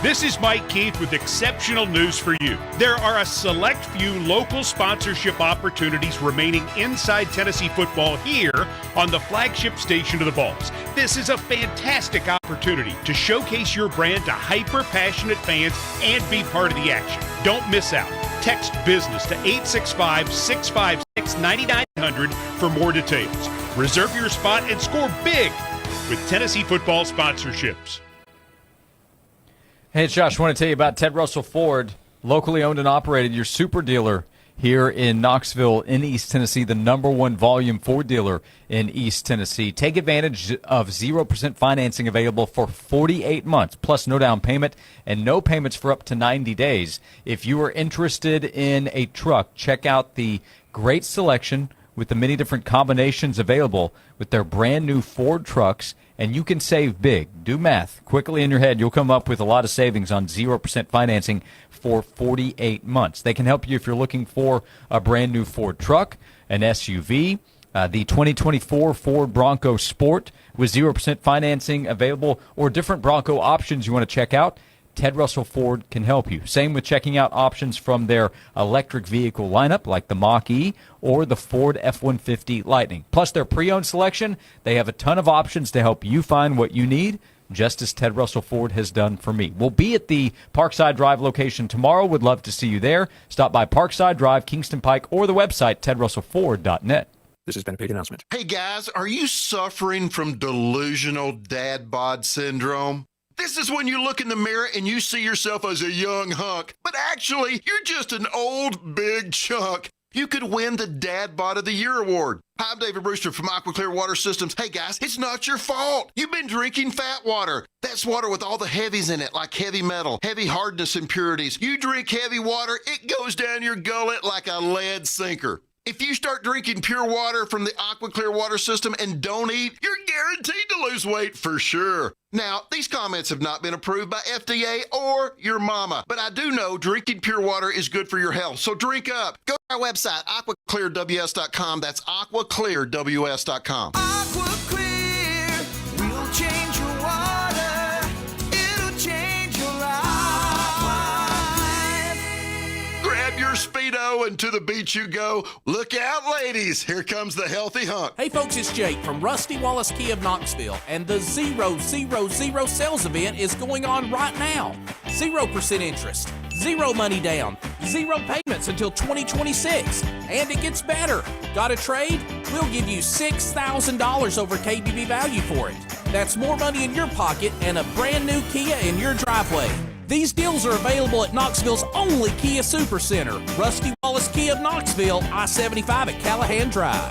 This is Mike Keith with exceptional news for you. There are a select few local sponsorship opportunities remaining inside Tennessee football here on the flagship station of the Vols. This is a fantastic opportunity to showcase your brand to hyper-passionate fans and be part of the action. Don't miss out. Text BUSINESS to 865-656-9900 for more details. Reserve your spot and score big with Tennessee football sponsorships. Hey, it's Josh. I want to tell you about Ted Russell Ford, locally owned and operated, your super dealer here in Knoxville in East Tennessee, the #1 volume Ford dealer in East Tennessee. Take advantage of 0% financing available for 48 months, plus no down payment and no payments for up to 90 days. If you are interested in a truck, check out the great selection with the many different combinations available with their brand new Ford trucks, and you can save big. Do math quickly in your head. You'll come up with a lot of savings on 0% financing for 48 months. They can help you if you're looking for a brand new Ford truck, an SUV, the 2024 Ford Bronco Sport with 0% financing available, or different Bronco options you want to check out. Ted Russell Ford can help you. Same with checking out options from their electric vehicle lineup like the Mach-E or the Ford F-150 Lightning. Plus their pre-owned selection, they have a ton of options to help you find what you need, just as Ted Russell Ford has done for me. We'll be at the Parkside Drive location tomorrow. Would love to see you there. Stop by Parkside Drive, Kingston Pike, or the website tedrussellford.net. This has been a paid announcement. Hey guys, are you suffering from delusional dad bod syndrome? This is when you look in the mirror and you see yourself as a young hunk, but actually, you're just an old big chunk. You could win the Dad Bod of the Year award. Hi, I'm David Brewster from Aqua Clear Water Systems. Hey guys, it's not your fault. You've been drinking fat water. That's water with all the heavies in it, like heavy metal, heavy hardness impurities. You drink heavy water, it goes down your gullet like a lead sinker. If you start drinking pure water from the Aqua Clear Water System and don't eat, you're guaranteed to lose weight for sure. Now, these comments have not been approved by FDA or your mama, but I do know drinking pure water is good for your health, so drink up. Go to our website, aquaclearws.com. That's aquaclearws.com. Aqua Clear will change your water. It'll change your life. Grab your Speedo and to the beach you go. Look out, ladies. Here comes the healthy hunk. Hey, folks, it's Jake from Rusty Wallace Key of Knoxville, and the 000 sales event is going on right now. 0% interest, 0 money down, 0 payments until 2026. And it gets better. Got a trade? We'll give you $6,000 over KBB value for it. That's more money in your pocket and a brand new Kia in your driveway. These deals are available at Knoxville's only Kia Supercenter, Rusty Wallace Key of Knoxville, I-75 at Callahan Drive.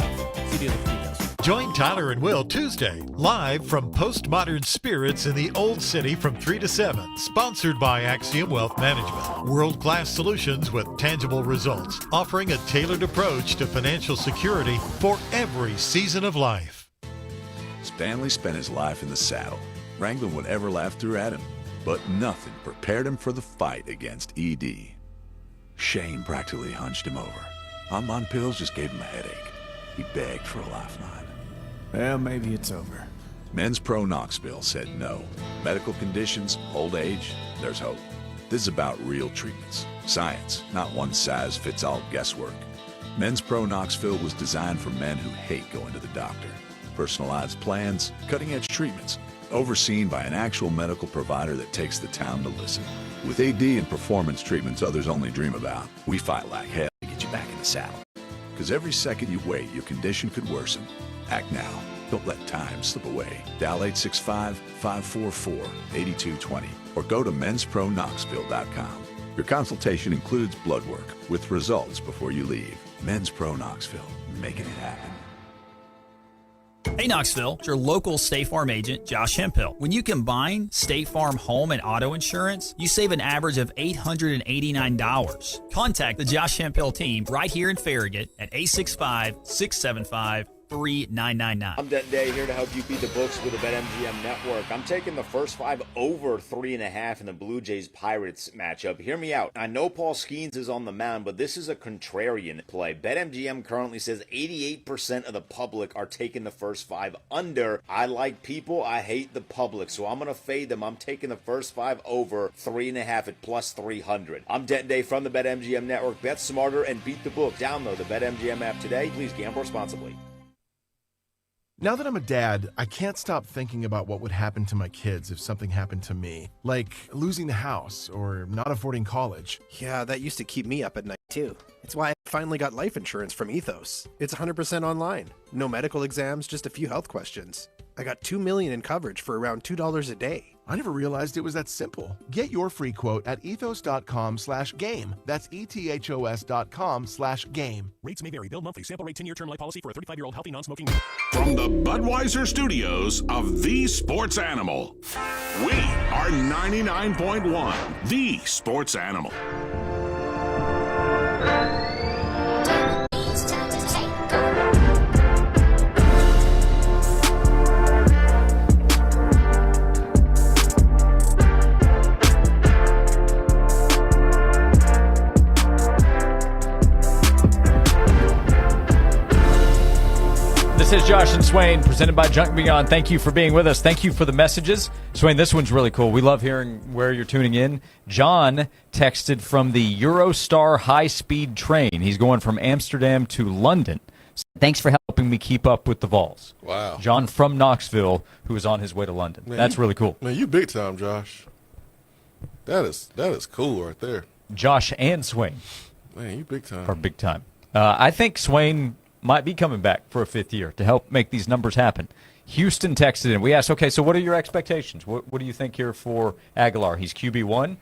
See dealer for details. Join Tyler and Will Tuesday, live from Postmodern Spirits in the Old City from 3 to 7, sponsored by Axiom Wealth Management. World-class solutions with tangible results, offering a tailored approach to financial security for every season of life. Stanley spent his life in the saddle, wrangling whatever life threw at him. But nothing prepared him for the fight against ED. Shane practically hunched him over. Bonbon pills just gave him a headache. He begged for a lifeline. Well, maybe it's over. Men's Pro Knoxville said no. Medical conditions, old age, there's hope. This is about real treatments. Science, not one-size-fits-all guesswork. Men's Pro Knoxville was designed for men who hate going to the doctor. Personalized plans, cutting-edge treatments, overseen by an actual medical provider that takes the time to listen. With AD and performance treatments others only dream about, we fight like hell to get you back in the saddle. Because every second you wait, your condition could worsen. Act now. Don't let time slip away. Dial 865-544-8220 or go to menspronknoxville.com. Your consultation includes blood work with results before you leave. Men's Pro Knoxville, making it happen. Hey Knoxville, it's your local State Farm agent, Josh Hemphill. When you combine State Farm home and auto insurance, you save an average of $889. Contact the Josh Hemphill team right here in Farragut at 865-675-3999. I'm Denton Day here to help you beat the books with the BetMGM network. I'm taking the first 5 over 3.5 in the Blue Jays Pirates matchup. Hear me out. I know Paul Skeens is on the mound, but this is a contrarian play. BetMGM currently says 88% of the public are taking the first 5 under. I like people. I hate the public, so I'm going to fade them. I'm taking the first 5 over 3.5 at plus 300. I'm Denton Day from the BetMGM network. Bet smarter and beat the book. Download the BetMGM app today. Please gamble responsibly. Now that I'm a dad, I can't stop thinking about what would happen to my kids if something happened to me, like losing the house or not affording college. Yeah, that used to keep me up at night too. It's why I finally got life insurance from Ethos. It's 100% online. No medical exams, just a few health questions. I got $2 million in coverage for around $2 a day. I never realized it was that simple. Get your free quote at ethos.com/game. That's ethos.com/game. Rates may vary. Bill monthly. Sample rate 10-year term life policy for a 35-year-old healthy non-smoking. From the Budweiser studios of The Sports Animal, we are 99.1 The Sports Animal. This is Josh and Swain, presented by Junk Beyond. Thank you for being with us. Thank you for the messages. Swain, this one's really cool. We love hearing where you're tuning in. John texted from the Eurostar high-speed train. He's going from Amsterdam to London. So thanks for helping me keep up with the Vols. Wow. John from Knoxville, who is on his way to London. Man, That's really cool. Man, you big time, Josh. That is cool right there. Josh and Swain. Man, you big time. Are big time. I think Swain might be coming back for a 5th year to help make these numbers happen. Houston texted in. We asked, okay, so what are your expectations? What do you think here for Aguilar? He's QB1.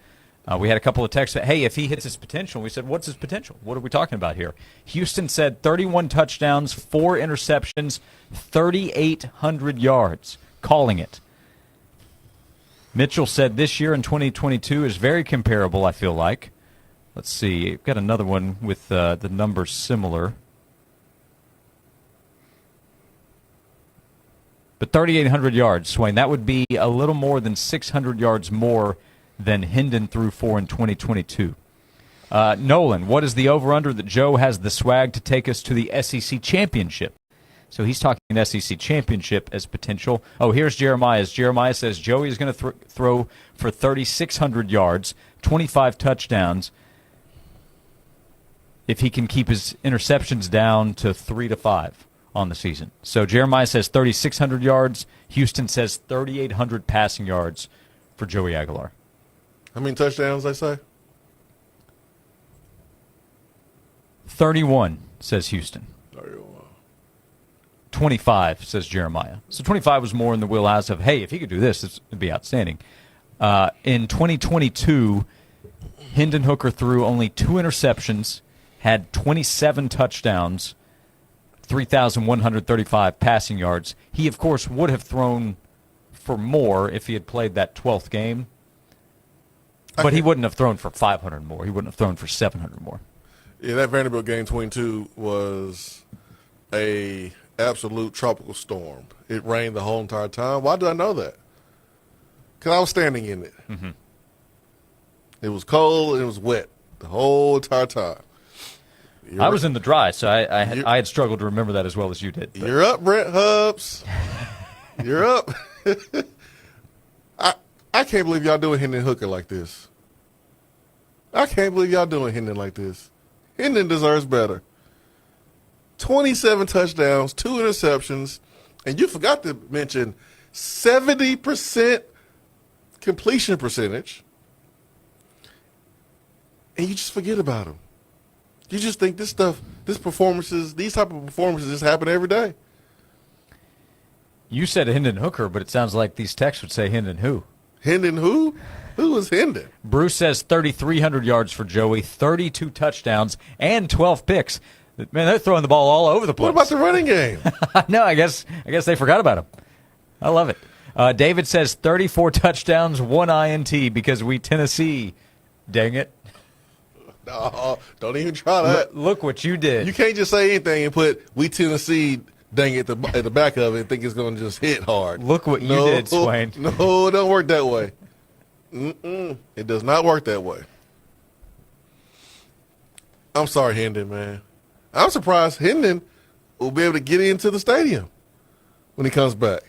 We had a couple of texts that, hey, if he hits his potential, we said, what's his potential? What are we talking about here? Houston said 31 touchdowns, 4 interceptions, 3,800 yards, calling it. Mitchell said this year in 2022 is very comparable, I feel like. Let's see. I've got another one with the numbers similar. But 3,800 yards, Swain, that would be a little more than 600 yards more than Hendon threw for in 2022. Nolan, what is the over-under that Joe has the swag to take us to the SEC championship? So he's talking an SEC championship as potential. Oh, here's Jeremiah's. Jeremiah says Joey is going to throw for 3,600 yards, 25 touchdowns, if he can keep his interceptions down to 3 to 5. On the season. So Jeremiah says 3,600 yards. Houston says 3,800 passing yards for Joey Aguilar. How many touchdowns, they say? 31, says Houston. 31. 25, says Jeremiah. So 25 was more in the wheelhouse of, hey, if he could do this, it'd be outstanding. In 2022, Hendon Hooker threw only 2 interceptions, had 27 touchdowns, 3,135 passing yards. He, of course, would have thrown for more if he had played that 12th game. But he wouldn't have thrown for 500 more. He wouldn't have thrown for 700 more. Yeah, that Vanderbilt game 22 was a absolute tropical storm. It rained the whole entire time. Why did I know that? Because I was standing in it. Mm-hmm. It was cold and it was wet the whole entire time. I was in the dry, so I had struggled to remember that as well as you did. But. You're up, Brent Hubbs. You're up. I can't believe y'all doing Hendon Hooker like this. I can't believe y'all doing Hendon like this. Hendon deserves better. 27 touchdowns, 2 interceptions, and you forgot to mention 70% completion percentage, and you just forget about him. You just think these type of performances just happen every day. You said Hendon Hooker, but it sounds like these texts would say Hendon who? Hendon who? Who is Hendon? Bruce says 3,300 yards for Joey, 32 touchdowns, and 12 picks. Man, they're throwing the ball all over the place. What about the running game? No, I guess they forgot about him. I love it. David says 34 touchdowns, 1 INT because we Tennessee. Dang it. No, don't even try that. Look what you did. You can't just say anything and put we Tennessee dang at the back of it and think it's going to just hit hard. Look what you did, Swain. No, it don't work that way. It does not work that way. I'm sorry, Hendon, man. I'm surprised Hendon will be able to get into the stadium when he comes back.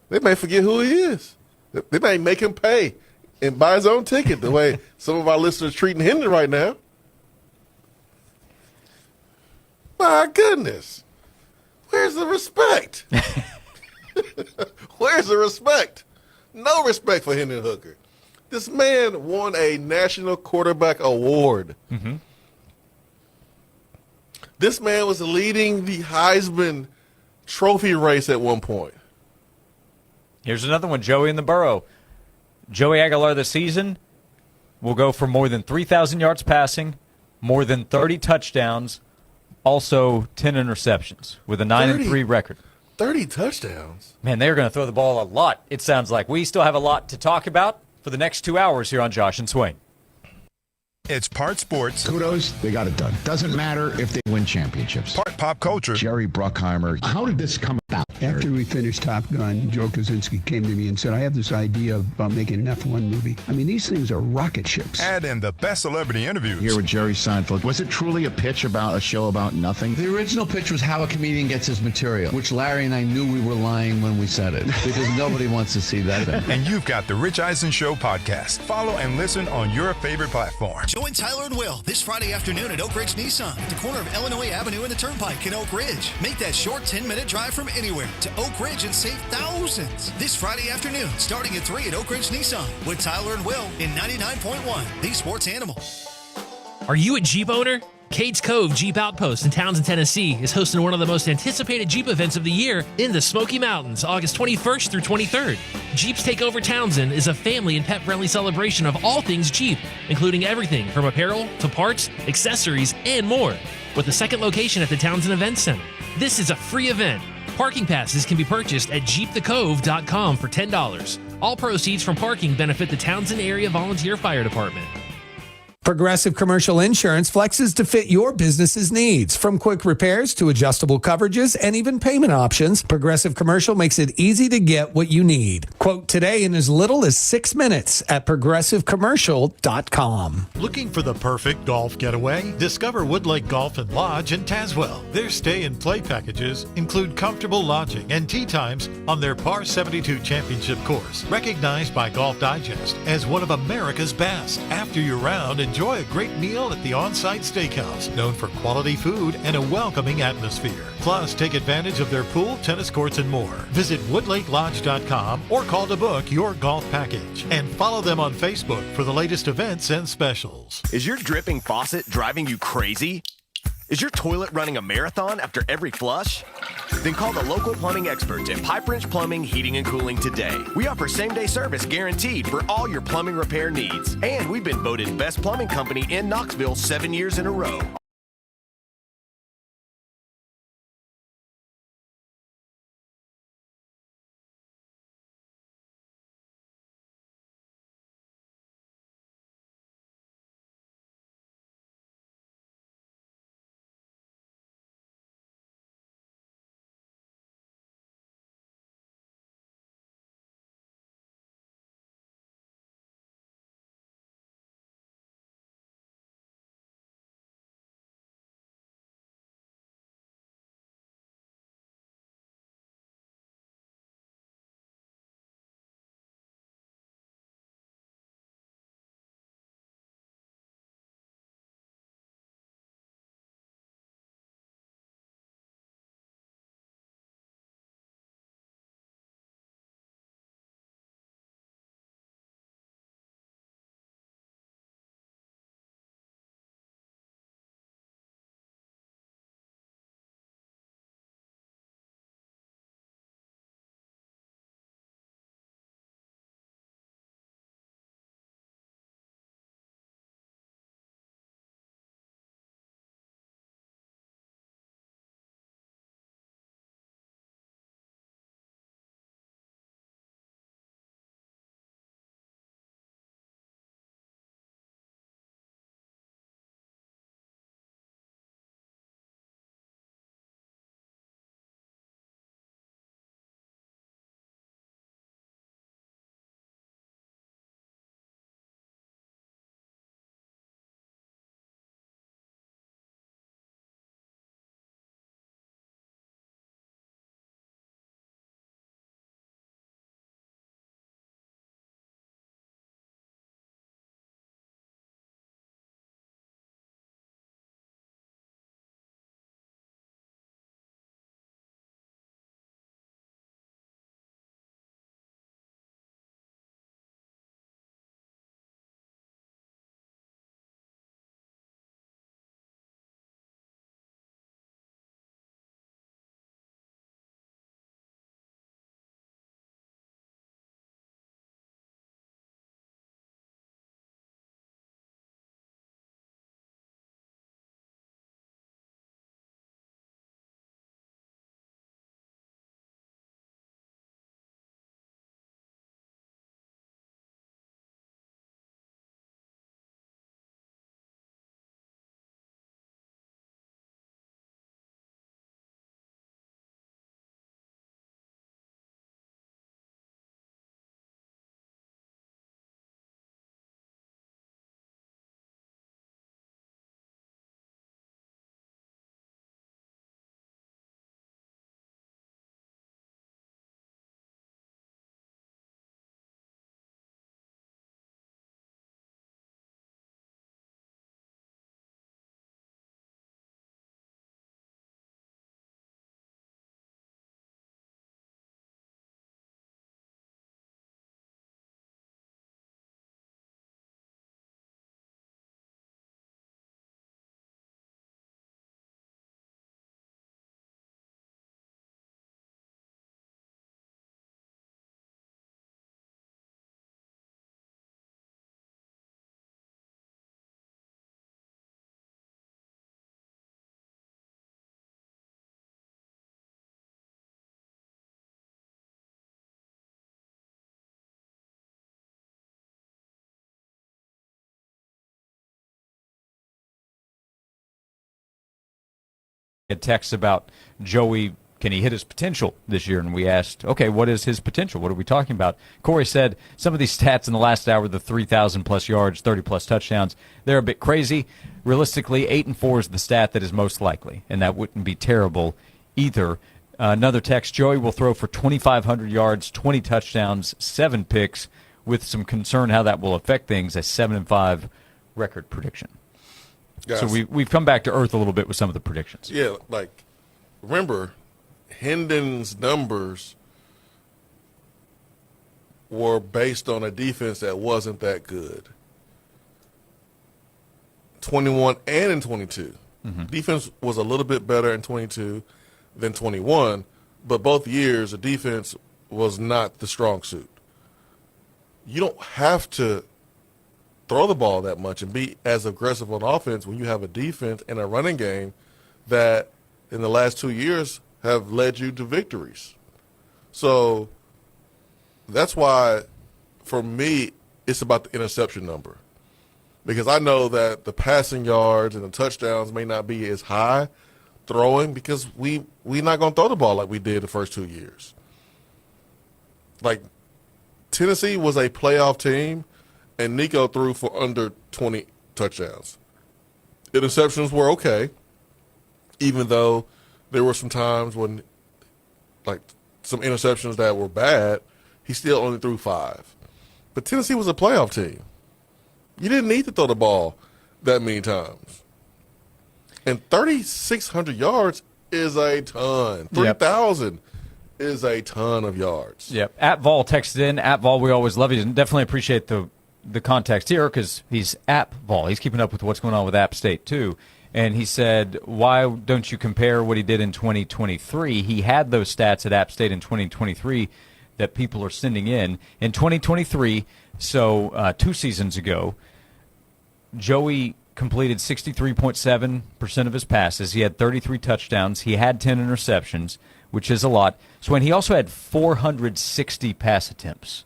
They may forget who he is. They may make him pay and buy his own ticket the way some of our listeners are treating Hendon right now. My goodness. Where's the respect? Where's the respect? No respect for Hendon Hooker. This man won a National Quarterback Award. Mm-hmm. This man was leading the Heisman Trophy race at one point. Here's another one, Joey in the Burrow. Joey Aguilar this season will go for more than 3,000 yards passing, more than 30 touchdowns, also 10 interceptions with a 9-3 record. 30 touchdowns? Man, they're going to throw the ball a lot, it sounds like. We still have a lot to talk about for the next 2 hours here on Josh and Swain. It's part sports. Kudos, they got it done. Doesn't matter if they win championships. Part pop culture. Jerry Bruckheimer. How did this come about? After we finished Top Gun, Joe Kosinski came to me and said, I have this idea about making an F1 movie. I mean, these things are rocket ships. Add in the best celebrity interviews. Here with Jerry Seinfeld. Was it truly a pitch about a show about nothing? The original pitch was how a comedian gets his material, which Larry and I knew we were lying when we said it, because nobody wants to see that. And you've got the Rich Eisen Show podcast. Follow and listen on your favorite platform. Join Tyler and Will this Friday afternoon at Oak Ridge Nissan at the corner of Illinois Avenue and the Turnpike in Oak Ridge. Make that short 10-minute drive from anywhere to Oak Ridge and save thousands. This Friday afternoon, starting at 3 at Oak Ridge Nissan with Tyler and Will in 99.1, the Sports Animal. Are you a Jeep owner? Cades Cove Jeep Outpost in Townsend, Tennessee is hosting one of the most anticipated Jeep events of the year in the Smoky Mountains, August 21st through 23rd. Jeeps Take Over Townsend is a family and pet-friendly celebration of all things Jeep, including everything from apparel to parts, accessories, and more, with a second location at the Townsend Event Center. This is a free event. Parking passes can be purchased at jeepthecove.com for $10. All proceeds from parking benefit the Townsend Area Volunteer Fire Department. Progressive Commercial Insurance flexes to fit your business's needs. From quick repairs to adjustable coverages and even payment options, Progressive Commercial makes it easy to get what you need. Quote today in as little as 6 minutes at progressivecommercial.com. Looking for the perfect golf getaway? Discover Woodlake Golf and Lodge in Tazewell. Their stay and play packages include comfortable lodging and tee times on their Par 72 Championship course, recognized by Golf Digest as one of America's best. After your round, enjoy a great meal at the on-site steakhouse, known for quality food and a welcoming atmosphere. Plus, take advantage of their pool, tennis courts, and more. Visit woodlakelodge.com or call to book your golf package. And follow them on Facebook for the latest events and specials. Is your dripping faucet driving you crazy? Is your toilet running a marathon after every flush? Then call the local plumbing experts at Pipe Wrench Plumbing, Heating, and Cooling today. We offer same-day service guaranteed for all your plumbing repair needs. And we've been voted best plumbing company in Knoxville 7 years in a row. had texts about Joey, can he hit his potential this year? And we asked, okay, what is his potential? What are we talking about? Corey said some of these stats in the last hour, the 3,000-plus yards, 30-plus touchdowns, they're a bit crazy. Realistically, 8-4 is the stat that is most likely, and that wouldn't be terrible either. Another text, Joey will throw for 2,500 yards, 20 touchdowns, 7 picks, with some concern how that will affect things, a 7-5 record prediction. Yes. So we've come back to earth a little bit with some of the predictions. Yeah, like, remember, Hendon's numbers were based on a defense that wasn't that good. 21 and in 22. Mm-hmm. Defense was a little bit better in 22 than 21, but both years the defense was not the strong suit. You don't have to throw the ball that much and be as aggressive on offense when you have a defense and a running game that in the last 2 years have led you to victories. So that's why, for me, it's about the interception number. Because I know that the passing yards and the touchdowns may not be as high throwing because we're not going to throw the ball like we did the first 2 years. Like, Tennessee was a playoff team, and Nico threw for under 20 touchdowns. Interceptions were okay, even though there were some times when, like, some interceptions that were bad, he still only threw 5. But Tennessee was a playoff team. You didn't need to throw the ball that many times. And 3,600 yards is a ton. 3,000 is a ton of yards. Yep. At Vol texted in. At Vol, we always love you. And definitely appreciate the context here because he's at Vol. He's keeping up with what's going on with App State, too. And he said, why don't you compare what he did in 2023? He had those stats at App State in 2023 that people are sending in. In 2023, so 2 seasons ago, Joey completed 63.7% of his passes. He had 33 touchdowns. He had 10 interceptions, which is a lot. Swain, he also had 460 pass attempts.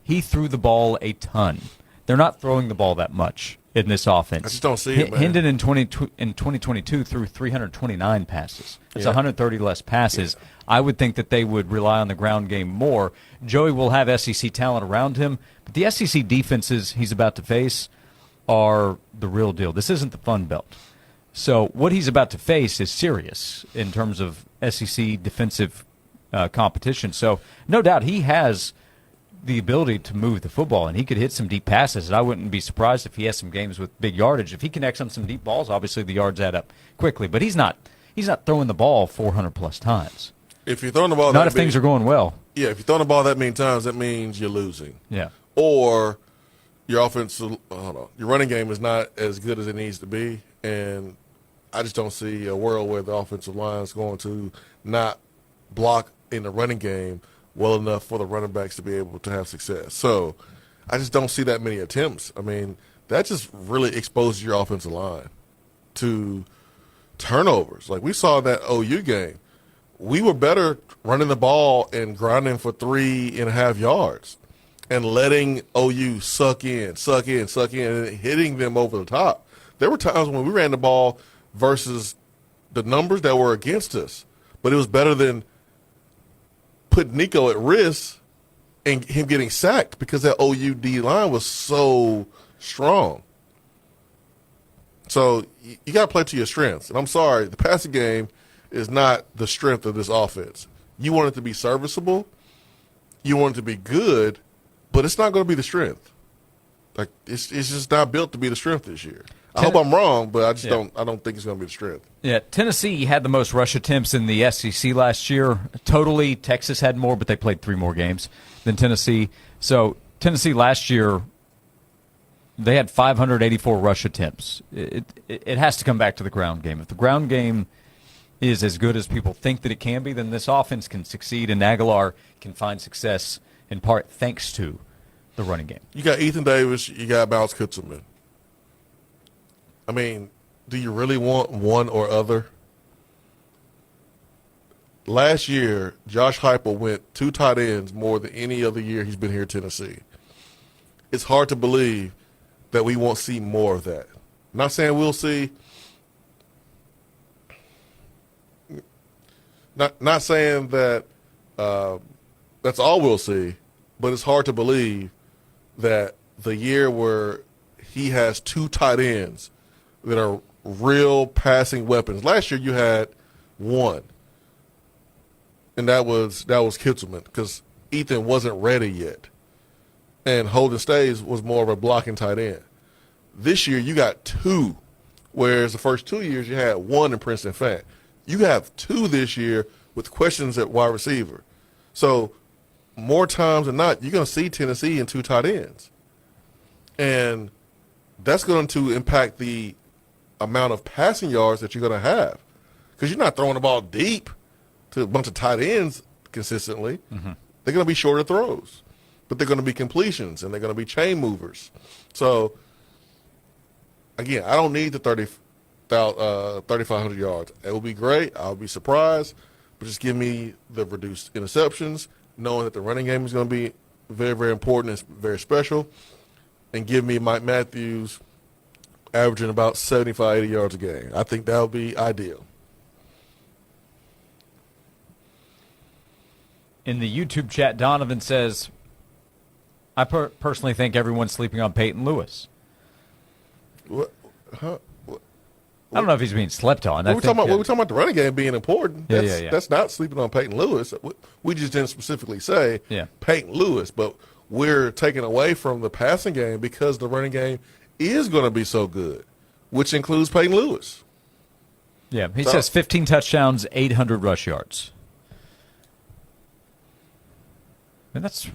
He threw the ball a ton. They're not throwing the ball that much in this offense. I just don't see it, man. Hendon in 2022 threw 329 passes. It's 130 less passes. Yeah. I would think that they would rely on the ground game more. Joey will have SEC talent around him, but the SEC defenses he's about to face are the real deal. This isn't the Fun Belt. So what he's about to face is serious in terms of SEC defensive competition. So no doubt he has the ability to move the football, and he could hit some deep passes. And I wouldn't be surprised if he has some games with big yardage. If he connects on some deep balls, obviously the yards add up quickly. But he's not throwing the ball 400-plus times. If you're throwing the ball not if things are going well. Yeah, if you're throwing the ball that many times, that means you're losing. Yeah. Or your offensive, your running game is not as good as it needs to be, and I just don't see a world where the offensive line is going to not block in the running game well enough for the running backs to be able to have success. So I just don't see that many attempts. I mean, that just really exposes your offensive line to turnovers. Like we saw that OU game. We were better running the ball and grinding for 3.5 yards and letting OU suck in, and hitting them over the top. There were times when we ran the ball versus the numbers that were against us, but it was better than putting Nico at risk and him getting sacked because that OU D line was so strong. So you got to play to your strengths. And I'm sorry, the passing game is not the strength of this offense. You want it to be serviceable. You want it to be good, but it's not going to be the strength. Like it's just not built to be the strength this year. I hope I'm wrong, but I just don't think it's going to be the strength. Yeah, Tennessee had the most rush attempts in the SEC last year. Totally, Texas had more, but they played 3 more games than Tennessee. So Tennessee last year, they had 584 rush attempts. It has to come back to the ground game. If the ground game is as good as people think that it can be, then this offense can succeed, and Aguilar can find success in part thanks to the running game. You got Ethan Davis. You got Miles Kutzelman. I mean, do you really want one or other? Last year, Josh Heupel went 2 tight ends more than any other year he's been here at Tennessee. It's hard to believe that we won't see more of that. I'm not saying we'll see Not saying that that's all we'll see, but it's hard to believe that the year where he has 2 tight ends that are real passing weapons. Last year you had 1, and that was Kitzelman because Ethan wasn't ready yet, and Holden Stays was more of a blocking tight end. This year you got 2, whereas the first 2 years you had 1 in Princeton Fant. You have 2 this year with questions at wide receiver. So more times than not, you're going to see Tennessee in 2 tight ends. And that's going to impact the amount of passing yards that you're going to have because you're not throwing the ball deep to a bunch of tight ends consistently. Mm-hmm. They're going to be shorter throws, but they're going to be completions, and they're going to be chain movers. So, again, I don't need the 3,500 yards. It will be great. I'll be surprised. But just give me the reduced interceptions, knowing that the running game is going to be very, very important. It's very special. And give me Mike Matthews averaging about 75, 80 yards a game. I think that would be ideal. In the YouTube chat, Donovan says, I personally think everyone's sleeping on Peyton Lewis. What? Huh? I don't know if he's being slept on. We're talking about the running game being important. Yeah. That's not sleeping on Peyton Lewis. We just didn't specifically say Peyton Lewis, but we're taking away from the passing game because the running game is going to be so good, which includes Peyton Lewis. Yeah, he says 15 touchdowns, 800 rush yards. And that's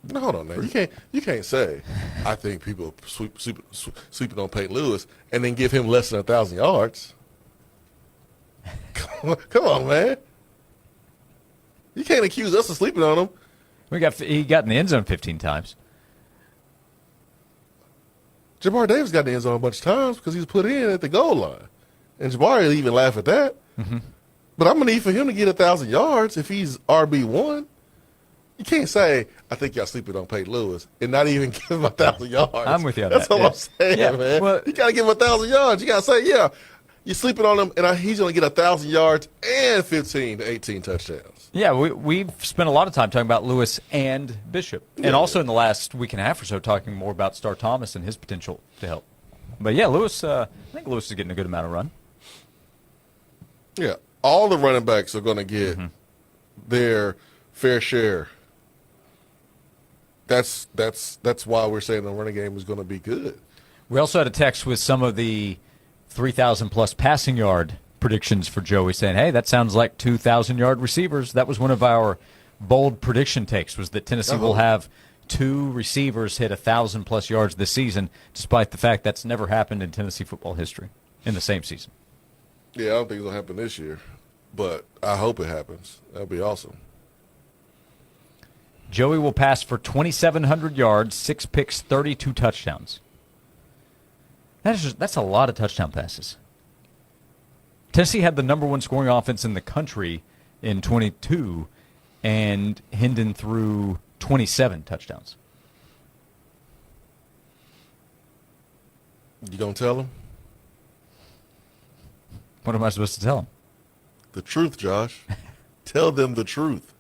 no, hold on, man. You can't say I think people sleeping on Peyton Lewis and then give him less than 1,000 yards. Come on, man. You can't accuse us of sleeping on him. He got in the end zone 15 times. Jabari Davis got in the end zone a bunch of times because he was put in at the goal line, and Jabari even laugh at that. Mm-hmm. But I'm gonna need for him to get 1,000 yards if he's RB1. You can't say, I think y'all sleeping on Peyton Lewis and not even give him 1,000 yards. I'm with you on That's that. all I'm saying, man. Well, you got to give him 1,000 yards. You got to say, yeah, you're sleeping on him, and he's going to get 1,000 yards and 15 to 18 touchdowns. Yeah, we've spent a lot of time talking about Lewis and Bishop. And also in the last week and a half or so talking more about Star Thomas and his potential to help. But, yeah, Lewis, I think Lewis is getting a good amount of run. Yeah, all the running backs are going to get their fair share. That's why we're saying the running game is going to be good. We also had a text with some of the 3,000-plus passing yard predictions for Joey saying, hey, that sounds like 2,000-yard receivers. That was one of our bold prediction takes, was that Tennessee will have 2 receivers hit 1,000-plus yards this season, despite the fact that's never happened in Tennessee football history in the same season. Yeah, I don't think it'll happen this year, but I hope it happens. That would be awesome. Joey will pass for 2,700 yards, 6 picks, 32 touchdowns. That's a lot of touchdown passes. Tennessee had the number 1 scoring offense in the country in 22, and Hendon threw 27 touchdowns. You gonna tell him? What am I supposed to tell him? The truth, Josh. Tell them the truth.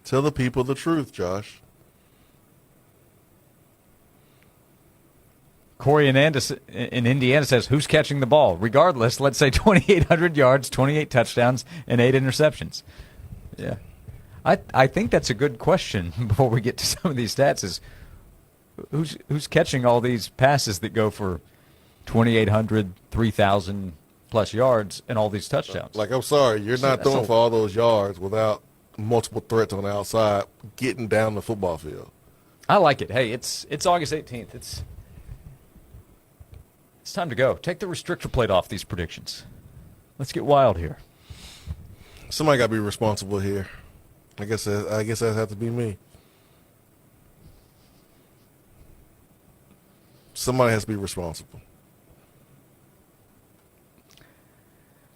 Tell the people the truth, Josh. Corey in Indiana says, who's catching the ball? Regardless, let's say 2,800 yards, 28 touchdowns, and 8 interceptions. Yeah. I think that's a good question before we get to some of these stats is who's catching all these passes that go for 2,800, 3,000-plus yards and all these touchdowns? Like, I'm sorry, you're not throwing for all those yards without multiple threats on the outside getting down the football field. I like it. Hey, it's August 18th. It's time to go. Take the restrictor plate off these predictions. Let's get wild here. Somebody got to be responsible here. I guess that has to be me. Somebody has to be responsible.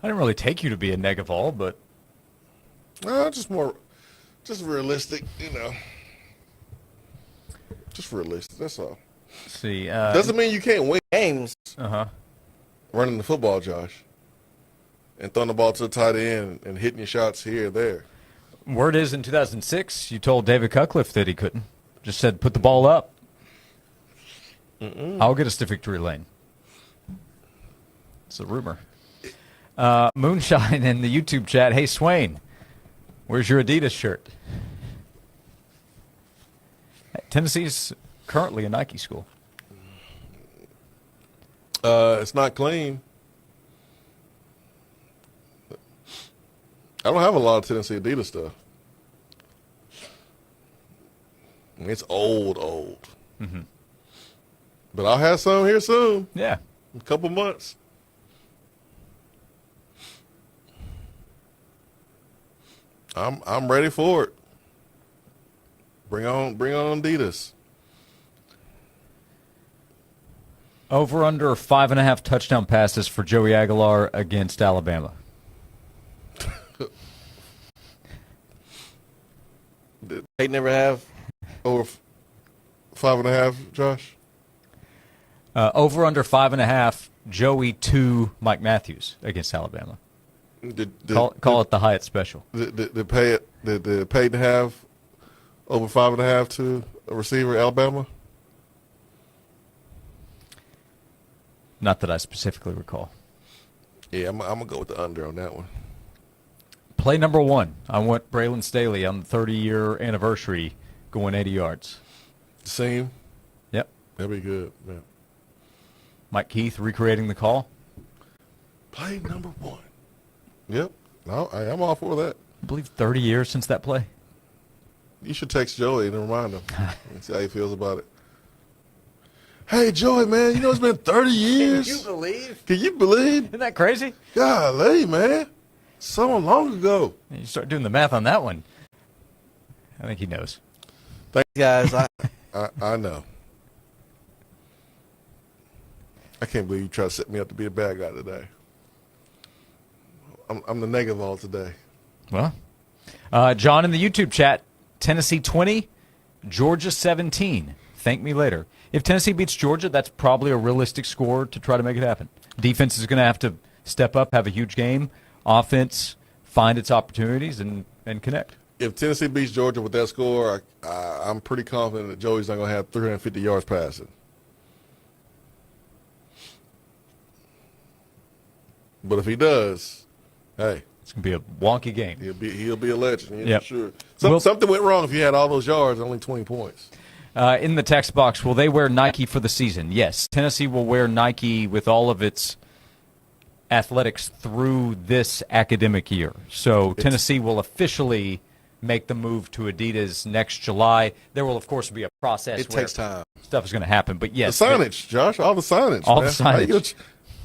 I didn't really take you to be a Negavol, but just realistic, Just realistic. That's all. Let's see. Doesn't mean you can't win games. Uh-huh. Running the football, Josh. and throwing the ball to the tight end and hitting your shots here or there. Word is in 2006, you told David Cutcliffe that he couldn't. Just said, put the ball up. I'll get us to victory lane. It's a rumor. Moonshine in the YouTube chat. Hey, Swain, where's your Adidas shirt? Tennessee's currently a Nike school. It's not clean. I don't have a lot of Tennessee Adidas stuff. I mean, it's old. Mm-hmm. But I'll have some here soon. Yeah. In a couple months. I'm ready for it. Bring on Adidas. Over under 5.5 touchdown passes for Joey Aguilar against Alabama. Did they never have over 5.5, Josh? Over under 5.5, Joey to Mike Matthews against Alabama. Call it the Hyatt special. Did Peyton have over 5.5 to a receiver at Alabama? Not that I specifically recall. Yeah, I'm going to go with the under on that one. Play number 1. I want Braylon Staley on the 30-year anniversary going 80 yards. Same? Yep. That'd be good. Yeah. Mike Keith recreating the call. Play number 1. Yep. No, I'm all for that. I believe 30 years since that play. You should text Joey and remind him and see how he feels about it. Hey, Joey, man, you know it's been 30 years. Can you believe? Can you believe? Isn't that crazy? Golly, man. So long ago. You start doing the math on that one. I think he knows. Thanks, guys. I know. I can't believe you tried to set me up to be a bad guy today. I'm the negative all today. Well, John in the YouTube chat, Tennessee 20, Georgia 17. Thank me later. If Tennessee beats Georgia, that's probably a realistic score to try to make it happen. Defense is going to have to step up, have a huge game. Offense, find its opportunities and connect. If Tennessee beats Georgia with that score, I'm pretty confident that Joey's not going to have 350 yards passing. But if he does, hey, it's going to be a wonky game. He'll be a legend, yep. For sure. Something went wrong if you had all those yards, only 20 points. In the text box, will they wear Nike for the season? Yes. Tennessee will wear Nike with all of its athletics through this academic year. So Tennessee will officially make the move to Adidas next July. There will, of course, be a process. It takes time. Stuff is going to happen. But yes. The signage, Josh. All the signage. All man. the signage.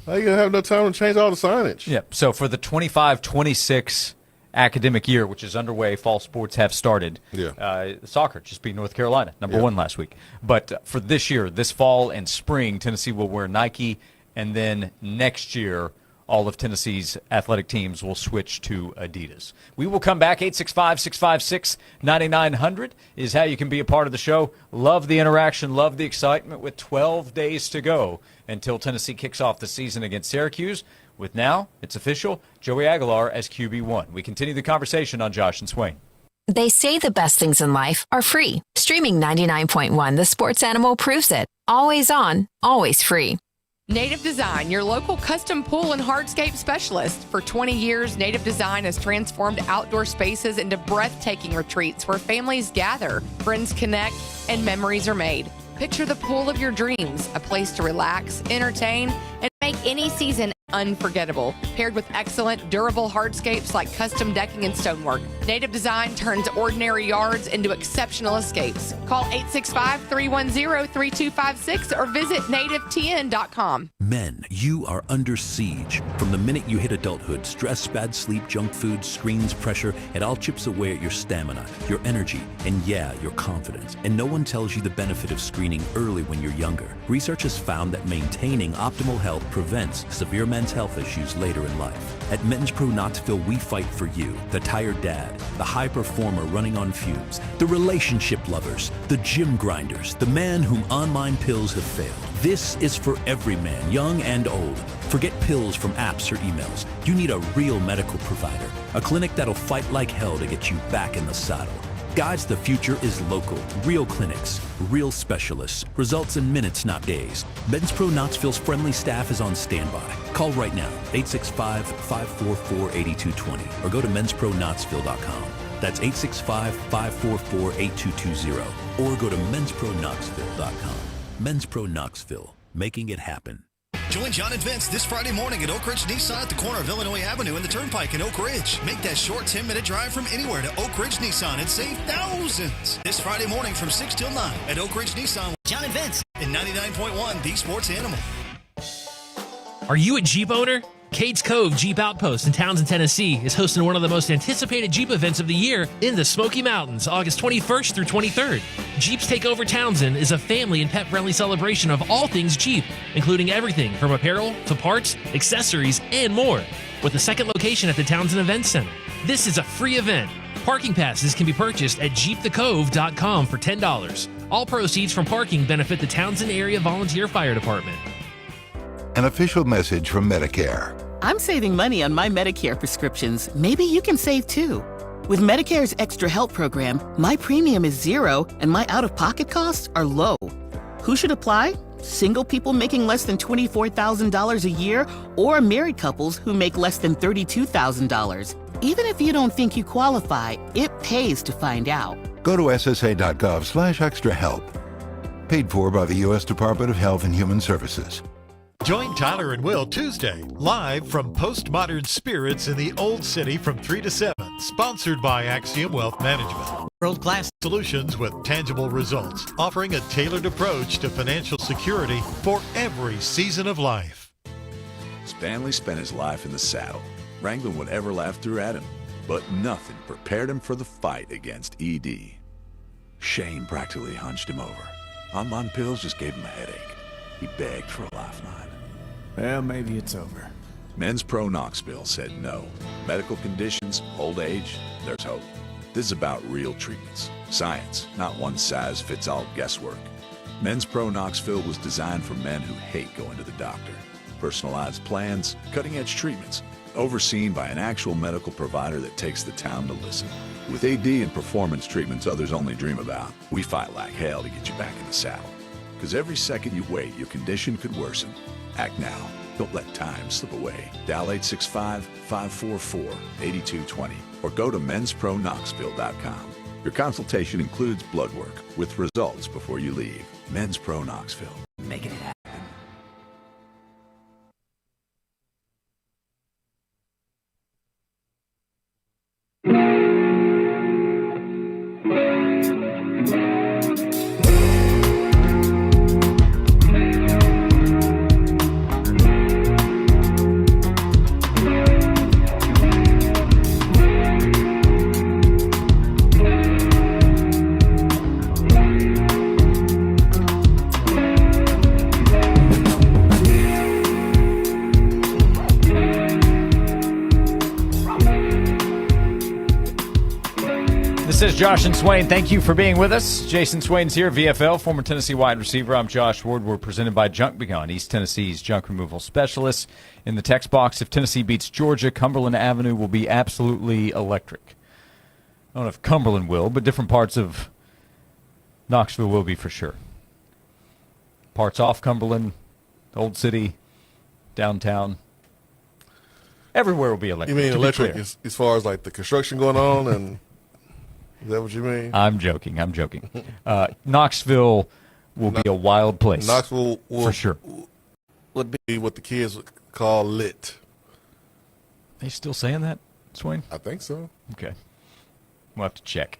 How you going to have no time to change all the signage? Yep. So for the 25-26 academic year, which is underway, fall sports have started. Yeah. Soccer just beat North Carolina, number 1 last week. But for this year, this fall and spring, Tennessee will wear Nike, and then next year, all of Tennessee's athletic teams will switch to Adidas. We will come back. 865-656-9900 is how you can be a part of the show. Love the interaction, love the excitement with 12 days to go until Tennessee kicks off the season against Syracuse. With now, it's official, Joey Aguilar as QB1. We continue the conversation on Josh and Swain. They say the best things in life are free. Streaming 99.1, the sports animal proves it. Always on, always free. Native Design, your local custom pool and hardscape specialist. For 20 years, Native Design has transformed outdoor spaces into breathtaking retreats where families gather, friends connect, and memories are made. Picture the pool of your dreams, a place to relax, entertain, and make any season unforgettable. Paired with excellent, durable hardscapes like custom decking and stonework, Native Design turns ordinary yards into exceptional escapes. Call 865-310-3256 or visit nativetn.com. Men, you are under siege. From the minute you hit adulthood, stress, bad sleep, junk food, screens, pressure, it all chips away at your stamina, your energy, and your confidence. And no one tells you the benefit of screening early when you're younger. Research has found that maintaining optimal health prevents severe men's health issues later in life. At Men's Pro Knoxville, we fight for you, the tired dad, the high performer running on fumes, the relationship lovers, the gym grinders, the man whom online pills have failed. This is for every man, young and old. Forget pills from apps or emails. You need a real medical provider, a clinic that'll fight like hell to get you back in the saddle. Guides the future is local, real clinics, real specialists, results in minutes, not days. MedSpro Knoxville's friendly staff is on standby. Call right now, 865-544-8220, or go to menspronknoxville.com. That's 865-544-8220, or go to menspronknoxville.com. MedSpro Knoxville, making it happen. Join John and Vince this Friday morning at Oak Ridge Nissan at the corner of Illinois Avenue and the Turnpike in Oak Ridge. Make that short 10-minute drive from anywhere to Oak Ridge Nissan and save thousands. This Friday morning from 6 till 9 at Oak Ridge Nissan. John and Vince in 99.1 The Sports Animal. Are you a Jeep owner? Cades Cove Jeep Outpost in Townsend, Tennessee is hosting one of the most anticipated Jeep events of the year in the Smoky Mountains, August 21st through 23rd. Jeeps Take Over Townsend is a family and pet-friendly celebration of all things Jeep, including everything from apparel to parts, accessories, and more, with a second location at the Townsend Events Center. This is a free event. Parking passes can be purchased at jeepthecove.com for $10. All proceeds from parking benefit the Townsend Area Volunteer Fire Department. An official message from Medicare. I'm saving money on my Medicare prescriptions. Maybe you can save too. With Medicare's Extra Help program, my premium is zero and my out-of-pocket costs are low. Who should apply? Single people making less than $24,000 a year or married couples who make less than $32,000. Even if you don't think you qualify, it pays to find out. Go to ssa.gov/extrahelp. Paid for by the U.S. Department of Health and Human Services. Join Tyler and Will Tuesday, live from Postmodern Spirits in the Old City from 3 to 7, sponsored by Axiom Wealth Management. World-class solutions with tangible results, offering a tailored approach to financial security for every season of life. Stanley spent his life in the saddle, wrangling whatever life threw at him, but nothing prepared him for the fight against ED. Shane practically hunched him over. Online pills just gave him a headache. He begged for a lifeline. Well, maybe it's over. Men's Pro Knoxville said no. Medical conditions, old age, there's hope. This is about real treatments. Science, not one-size-fits-all guesswork. Men's Pro Knoxville was designed for men who hate going to the doctor. Personalized plans, cutting-edge treatments, overseen by an actual medical provider that takes the time to listen. With AD and performance treatments others only dream about, we fight like hell to get you back in the saddle. Because every second you wait, your condition could worsen. Act now. Don't let time slip away. Dial 865-544-8220 or go to menspronknoxville.com. Your consultation includes blood work with results before you leave. Men's Pro Knoxville. Making it happen. This is Josh and Swain. Thank you for being with us. Jason Swain's here, VFL, former Tennessee wide receiver. I'm Josh Ward. We're presented by Junk Begun, East Tennessee's junk removal specialists. In the text box, if Tennessee beats Georgia, Cumberland Avenue will be absolutely electric. I don't know if Cumberland will, but different parts of Knoxville will be for sure. Parts off Cumberland, Old City, downtown. Everywhere will be electric. You mean electric as far as like the construction going on and... Is that what you mean? I'm joking. Knoxville will be a wild place. Knoxville will, for sure. Would be what the kids would call lit. They still saying that, Swain? I think so. Okay. We'll have to check.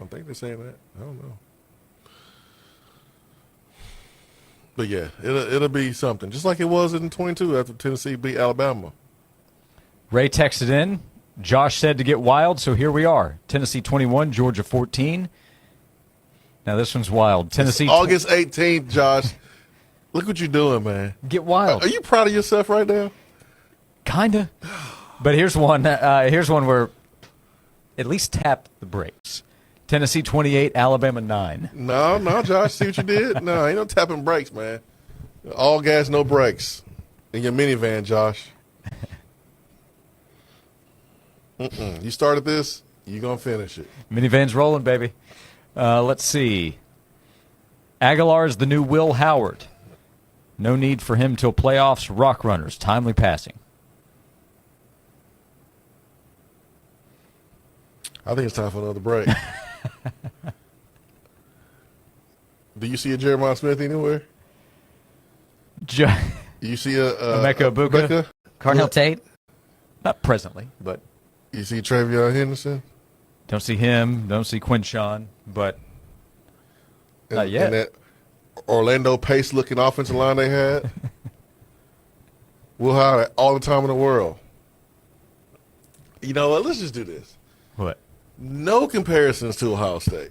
I think they're saying that. I don't know. But yeah, it'll be something. Just like it was in 22 after Tennessee beat Alabama. Ray texted in. Josh said to get wild, so here we are. Tennessee 21, Georgia 14. Now this one's wild. Tennessee it's August 18th, Josh. Look what you're doing, man. Get wild. Are you proud of yourself right now? Kinda. But here's one. Here's one where at least tap the brakes. Tennessee 28, Alabama 9. No, Josh. See what you did? No, ain't no tapping brakes, man. All gas, no brakes in your minivan, Josh. You started this, you're going to finish it. Minivan's rolling, baby. Let's see. Aguilar's the new Will Howard. No need for him till playoffs. Rock runners, timely passing. I think it's time for another break. Do you see a Jeremiah Smith anywhere? You see a Emeka Ibuka? Carnell Tate? Not presently, but. You see Travion Henderson? Don't see him. Don't see Quinshawn, but not yet. And that Orlando Pace-looking offensive line they had. We'll have it all the time in the world. You know what? Let's just do this. What? No comparisons to Ohio State.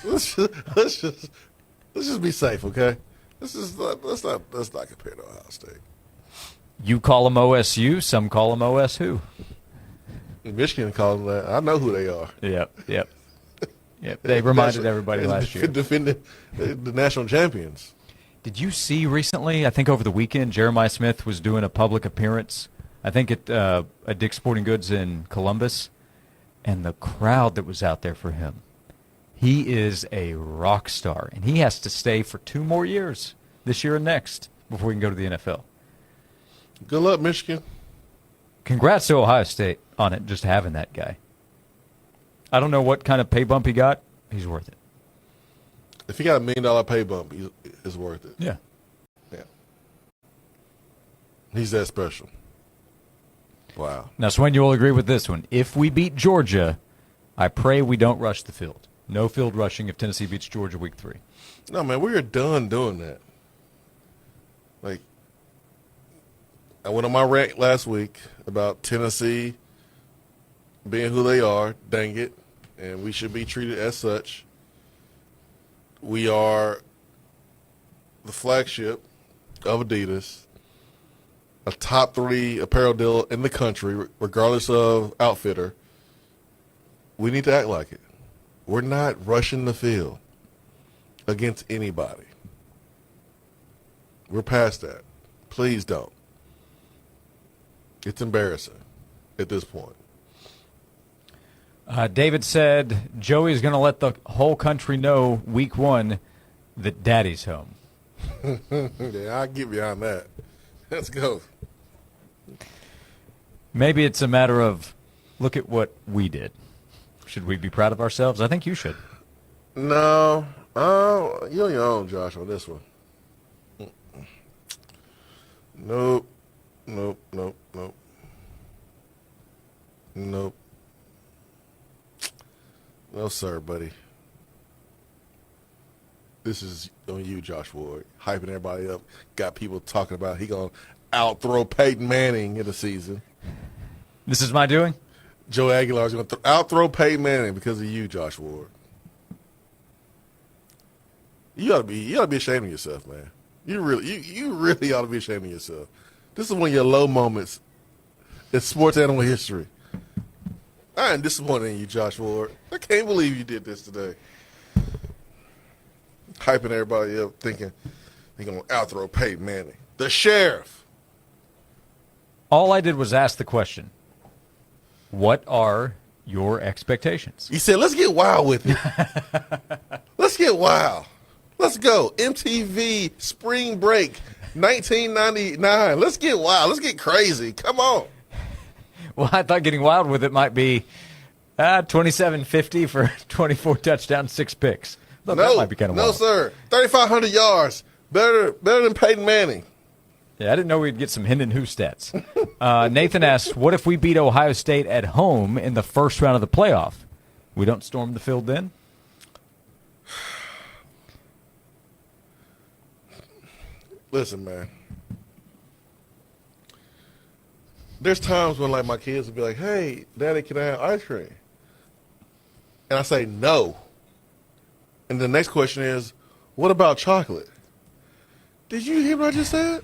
let's just be safe, okay? Let's not compare to Ohio State. You call them OSU. Some call them OS who. Michigan calls them that. I know who they are. Yep. They reminded everybody last year. Defending the national champions. Did you see recently, I think over the weekend, Jeremiah Smith was doing a public appearance, I think at Dick's Sporting Goods in Columbus, and the crowd that was out there for him. He is a rock star, and he has to stay for 2 more years, this year and next, before he can go to the NFL. Good luck, Michigan. Congrats to Ohio State on it, just having that guy. I don't know what kind of pay bump he got. He's worth it. If he got $1 million pay bump, it's worth it. Yeah. He's that special. Wow. Now, Swain, you will agree with this one. If we beat Georgia, I pray we don't rush the field. No field rushing if Tennessee beats Georgia week 3. No, man, we are done doing that. Like, I went on my rant last week about Tennessee being who they are, dang it, and we should be treated as such. We are the flagship of Adidas, a top 3 apparel deal in the country, regardless of outfitter. We need to act like it. We're not rushing the field against anybody. We're past that. Please don't. It's embarrassing at this point. David said Joey's going to let the whole country know week 1 that Daddy's home. Yeah, I'll get behind that. Let's go. Maybe it's a matter of look at what we did. Should we be proud of ourselves? I think you should. No. You're on your own, Josh, on this one. Nope. No, sir, buddy. This is on you, Josh Ward. Hyping everybody up. Got people talking about he going to out-throw Peyton Manning in the season. This is my doing? Joe Aguilar is going to out-throw Peyton Manning because of you, Josh Ward. You ought to be ashamed of yourself, man. You really ought to be ashamed of yourself. This is one of your low moments in sports animal history. I am disappointed in you, Josh Ward. I can't believe you did this today. Hyping everybody up, thinking they're going to out-throw Peyton Manning. The sheriff. All I did was ask the question, what are your expectations? You said, let's get wild with it. Let's get wild. Let's go. MTV Spring Break 1999. Let's get wild. Let's get crazy. Come on. Well, I thought getting wild with it might be 27-50 for 24 touchdowns, 6 picks. Look, that might be kind of wild. No, sir. 3,500 yards. Better than Peyton Manning. Yeah, I didn't know we'd get some Hendon Who stats. Nathan asks, what if we beat Ohio State at home in the first round of the playoff? We don't storm the field then? Listen, man. There's times when, like, my kids will be like, hey, Daddy, can I have ice cream? And I say no. And the next question is, what about chocolate? Did you hear what I just said?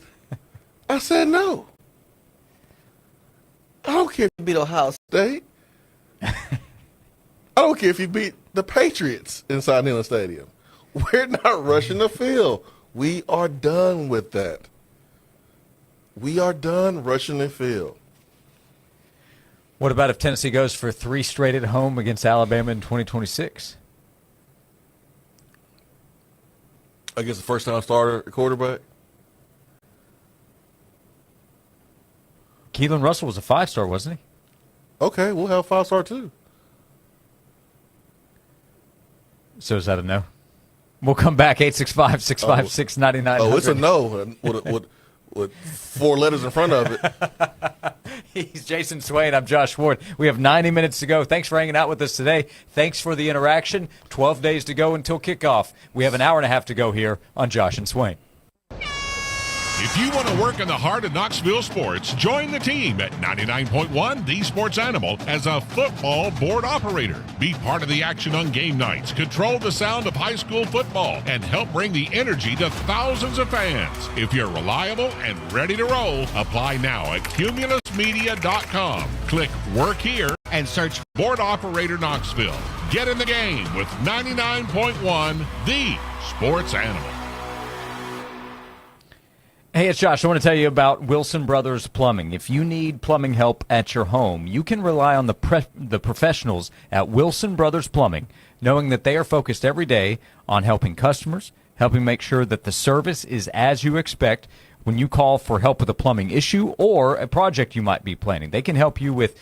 I said no. I don't care if you beat Ohio State. I don't care if you beat the Patriots inside Neyland Stadium. We're not rushing the field. We are done with that. We are done rushing the field. What about if Tennessee goes for 3 straight at home against Alabama in 2026? Against the first-time starter quarterback? Keelan Russell was a 5-star, wasn't he? Okay, we'll have 5-star too. So is that a no? We'll come back, 865-656-9900. Oh, it's a no with 4 letters in front of it. He's Jason Swain. I'm Josh Ward. We have 90 minutes to go. Thanks for hanging out with us today. Thanks for the interaction. 12 days to go until kickoff. We have an hour and a half to go here on Josh and Swain. If you want to work in the heart of Knoxville sports, join the team at 99.1 The Sports Animal as a football board operator. Be part of the action on game nights, control the sound of high school football, and help bring the energy to thousands of fans. If you're reliable and ready to roll, apply now at cumulusmedia.com. Click Work Here and search Board Operator Knoxville. Get in the game with 99.1 The Sports Animal. Hey, it's Josh. I want to tell you about Wilson Brothers Plumbing. If you need plumbing help at your home, you can rely on the professionals at Wilson Brothers Plumbing, knowing that they are focused every day on helping customers, helping make sure that the service is as you expect when you call for help with a plumbing issue or a project you might be planning. They can help you with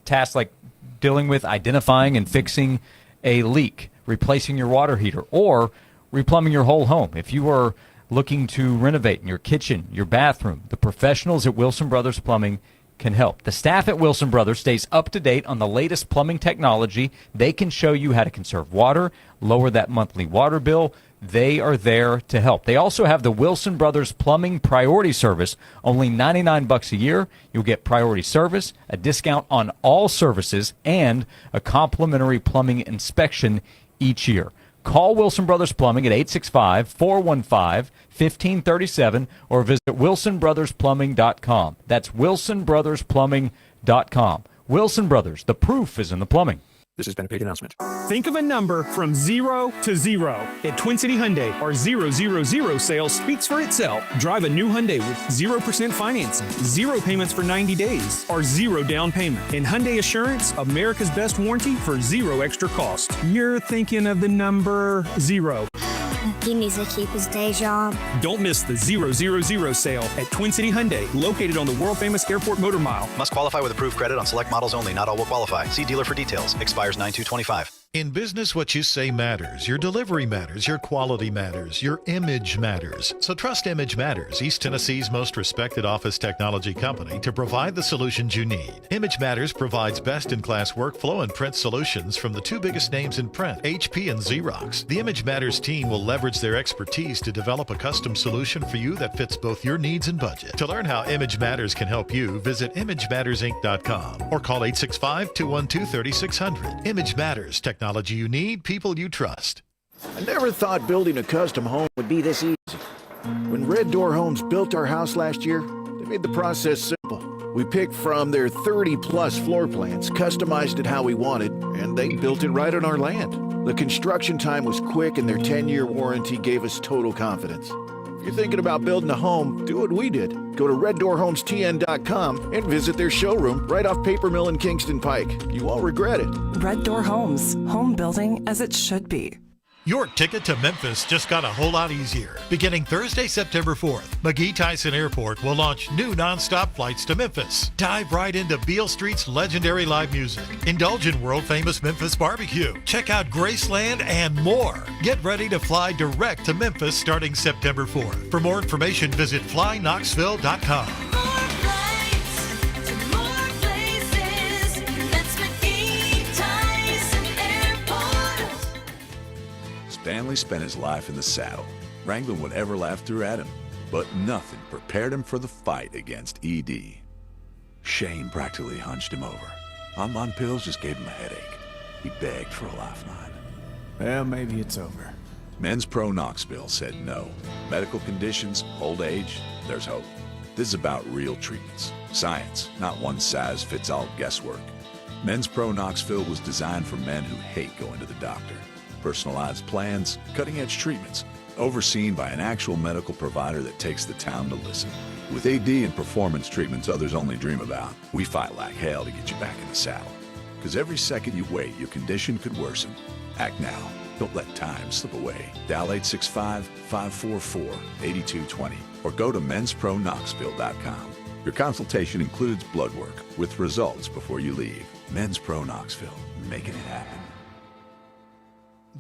tasks like dealing with identifying and fixing a leak, replacing your water heater, or replumbing your whole home. If you are looking to renovate in your kitchen, your bathroom, the professionals at Wilson Brothers Plumbing can help. The staff at Wilson Brothers stays up to date on the latest plumbing technology. They can show you how to conserve water, lower that monthly water bill. They are there to help. They also have the Wilson Brothers Plumbing Priority Service, only $99 a year. You'll get priority service, a discount on all services, and a complimentary plumbing inspection each year. Call Wilson Brothers Plumbing at 865-415-1537 or visit wilsonbrothersplumbing.com. That's wilsonbrothersplumbing.com. Wilson Brothers, the proof is in the plumbing. This has been a paid announcement. Think of a number from 0 to 0. At Twin City Hyundai, our 000 sale speaks for itself. Drive a new Hyundai with 0% financing, 0 payments for 90 days, or 0 down payment. And Hyundai Assurance, America's best warranty for 0 extra cost. You're thinking of the number 0. He needs to keep his day job. Don't miss the 000 sale at Twin City Hyundai, located on the world-famous Airport Motor Mile. Must qualify with approved credit on select models only. Not all will qualify. See dealer for details. Expires 9/2/25. In business, what you say matters. Your delivery matters. Your quality matters. Your image matters. So trust Image Matters, East Tennessee's most respected office technology company, to provide the solutions you need. Image Matters provides best-in-class workflow and print solutions from the 2 biggest names in print, HP and Xerox. The Image Matters team will leverage their expertise to develop a custom solution for you that fits both your needs and budget. To learn how Image Matters can help you, visit ImageMattersInc.com or call 865-212-3600. Image Matters, technology you need, people you trust. I never thought building a custom home would be this easy. When Red Door Homes built our house last year, they made the process simple. We picked from their 30-plus floor plans, customized it how we wanted, and they built it right on our land. The construction time was quick, and their 10-year warranty gave us total confidence. If you're thinking about building a home, do what we did. Go to reddoorhomestn.com and visit their showroom right off Paper Mill and Kingston Pike. You won't regret it. Red Door Homes, home building as it should be. Your ticket to Memphis just got a whole lot easier. Beginning Thursday, September 4th, McGee-Tyson Airport will launch new nonstop flights to Memphis. Dive right into Beale Street's legendary live music. Indulge in world-famous Memphis barbecue. Check out Graceland and more. Get ready to fly direct to Memphis starting September 4th. For more information, visit flyknoxville.com. Stanley spent his life in the saddle, wrangling whatever life threw at him, but nothing prepared him for the fight against ED. Shane practically hunched him over. On pills just gave him a headache. He begged for a lifeline. Well, maybe it's over. Men's Pro Knoxville said no. Medical conditions, old age, there's hope. This is about real treatments. Science, not one-size-fits-all guesswork. Men's Pro Knoxville was designed for men who hate going to the doctor. Personalized plans, cutting-edge treatments, overseen by an actual medical provider that takes the time to listen. With AD and performance treatments others only dream about, we fight like hell to get you back in the saddle. Because every second you wait, your condition could worsen. Act now. Don't let time slip away. Dial 865-544-8220 or go to menspronknoxville.com. Your consultation includes blood work with results before you leave. Men's Pro Knoxville, making it happen.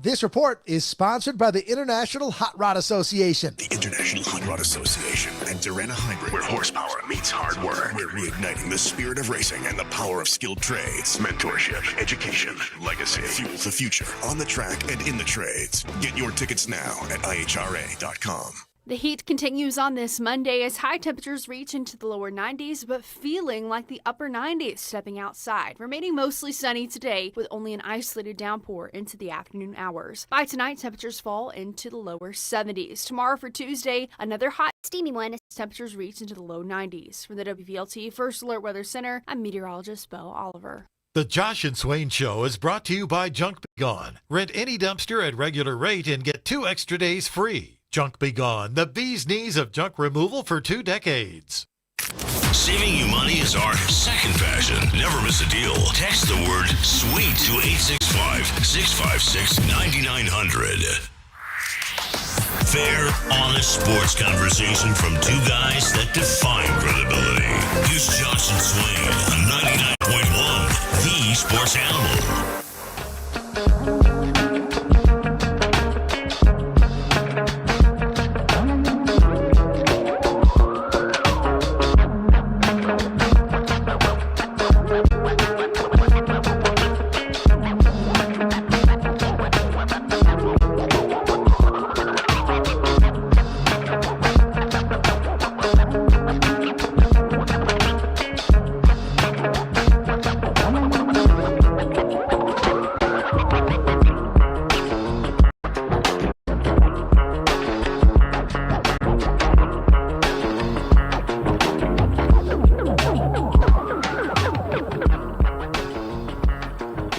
This report is sponsored by the International Hot Rod Association. The International Hot Rod Association and Durana Hybrid, where horsepower meets hard work. We're reigniting the spirit of racing and the power of skilled trades. Mentorship, education, legacy fuels the future on the track and in the trades. Get your tickets now at ihra.com. The heat continues on this Monday as high temperatures reach into the lower 90s, but feeling like the upper 90s stepping outside. Remaining mostly sunny today with only an isolated downpour into the afternoon hours. By tonight, temperatures fall into the lower 70s. Tomorrow for Tuesday, another hot, steamy one as temperatures reach into the low 90s. From the WVLT First Alert Weather Center, I'm meteorologist Bo Oliver. The Josh and Swain Show is brought to you by Junk Be Gone. Rent any dumpster at regular rate and get 2 extra days free. Junk Be Gone, the bee's knees of junk removal for 2 decades. Saving you money is our second passion. Never miss a deal. Text the word SWEET to 865-656-9900. Fair, honest sports conversation from 2 guys that define credibility. Here's Josh and Swain on 99.1, the Sports Animal.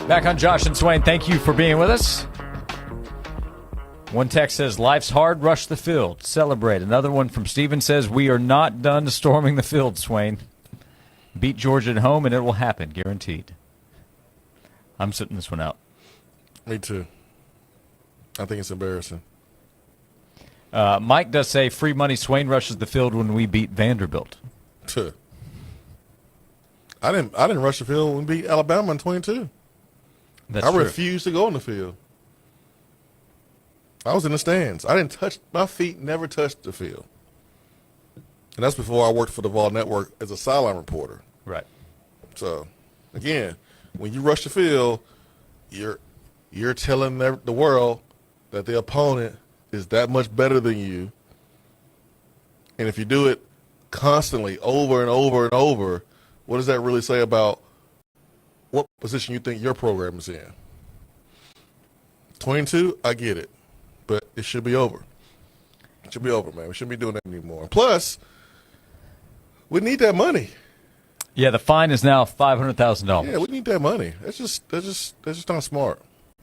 Back on Josh and Swain, thank you for being with us. One text says, life's hard, rush the field, celebrate. Another one from Steven says, we are not done storming the field, Swain. Beat Georgia at home and it will happen, guaranteed. I'm sitting this one out. Me too. I think it's embarrassing. Mike does say, free money, Swain rushes the field when we beat Vanderbilt. I didn't rush the field when we beat Alabama in 22. I refused to go on the field. I was in the stands. I didn't touch – my feet never touched the field. And that's before I worked for the Vol Network as a sideline reporter. Right. So, again, when you rush the field, you're telling the world that the opponent is that much better than you. And if you do it constantly over and over and over, what does that really say about what position you think your program is in? 22, I get it. But it should be over. It should be over, man. We shouldn't be doing that anymore. Plus, we need that money. Yeah, the fine is now $500,000. Yeah, we need that money. That's just not smart.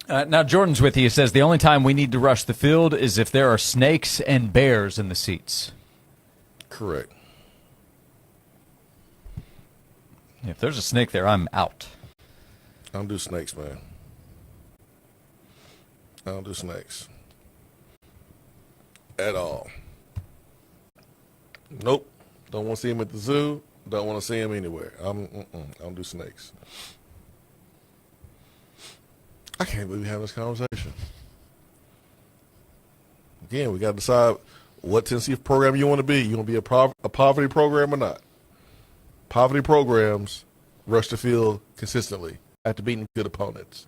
Now, Jordan's with you. He says the only time we need to rush the field is if there are snakes and bears in the seats. Correct. If there's a snake there, I'm out. I don't do snakes, man. I don't do snakes. At all. Nope. Don't want to see him at the zoo. Don't want to see him anywhere. I don't do snakes. I can't believe we have this conversation. Again, we got to decide what Tennessee program you want to be. You want to be a poverty program or not? Poverty programs rush the field consistently after beating good opponents.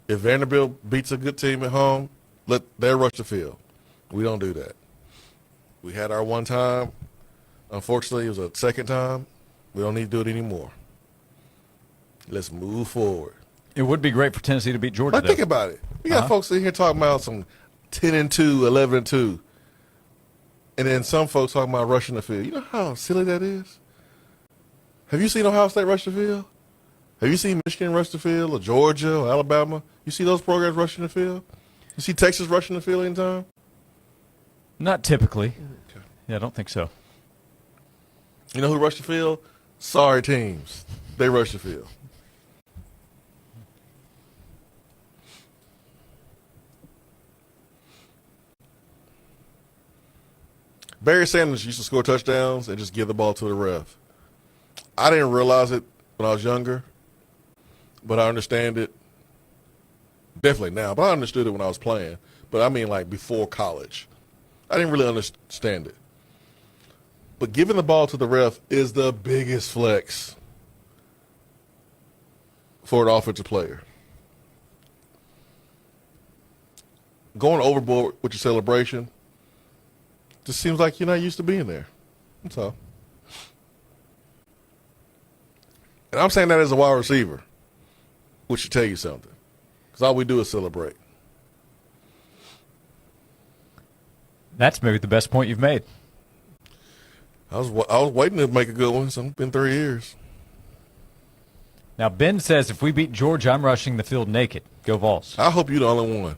If Vanderbilt beats a good team at home, they'll rush the field. We don't do that. We had our one time. Unfortunately, it was a second time. We don't need to do it anymore. Let's move forward. It would be great for Tennessee to beat Georgia. Think about it. We got folks in here talking about some 10-2, 11-2. And then some folks talking about rushing the field. You know how silly that is? Have you seen Ohio State rush the field? Have you seen Michigan rush the field, or Georgia, or Alabama? You see those programs rushing the field? You see Texas rushing the field anytime? Not typically. Okay. Yeah, I don't think so. You know who rushed the field? Sorry teams. They rush the field. Barry Sanders used to score touchdowns and just give the ball to the ref. I didn't realize it when I was younger, but I understand it definitely now. But I understood it when I was playing. But I mean like before college. I didn't really understand it. But giving the ball to the ref is the biggest flex for an offensive player. Going overboard with your celebration just seems like you're not used to being there. That's all. And I'm saying that as a wide receiver, which should tell you something. Because all we do is celebrate. That's maybe the best point you've made. I was waiting to make a good one. So it's been 3 years. Now, Ben says if we beat Georgia, I'm rushing the field naked. Go Vols. I hope you're the only one.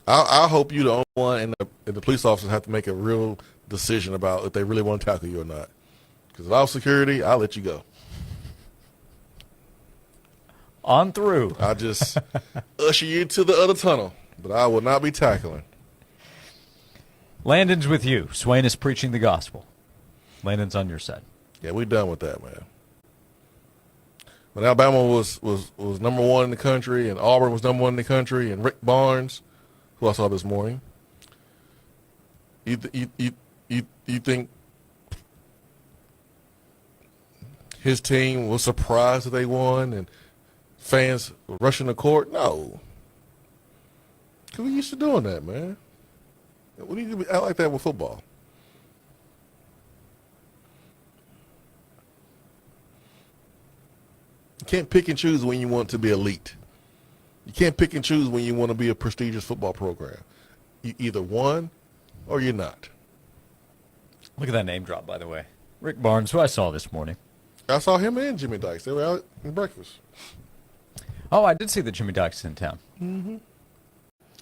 I hope you're the only one, and the police officers have to make a real decision about if they really want to tackle you or not. Because if I was security, I'll let you go. On through. I'll just usher you to the other tunnel, but I will not be tackling. Landon's with you. Swain is preaching the gospel. Landon's on your side. Yeah, we're done with that, man. When Alabama was number one in the country, and Auburn was number one in the country, and Rick Barnes, who I saw this morning, you think his team was surprised that they won and fans were rushing the court? No. Because we used to doing that, man. We need to be out like that with football. You can't pick and choose when you want to be elite. You can't pick and choose when you want to be a prestigious football program. You either won or you're not. Look at that name drop, by the way. Rick Barnes, who I saw this morning. I saw him and Jimmy Dykes. They were out in breakfast. Oh, I did see that Jimmy Dykes is in town. Mm-hmm.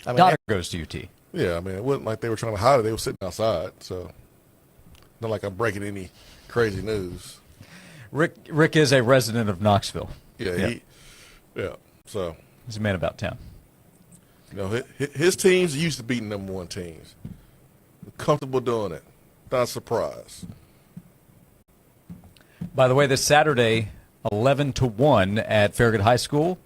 I mean, Dyer goes to UT. Yeah, I mean, it wasn't like they were trying to hide it. They were sitting outside, so not like I'm breaking any crazy news. Rick is a resident of Knoxville. Yeah. So he's a man about town. You know, his teams used to beat number one teams. Comfortable doing it. Not surprised. By the way, this Saturday, 11-1 at Farragut High School,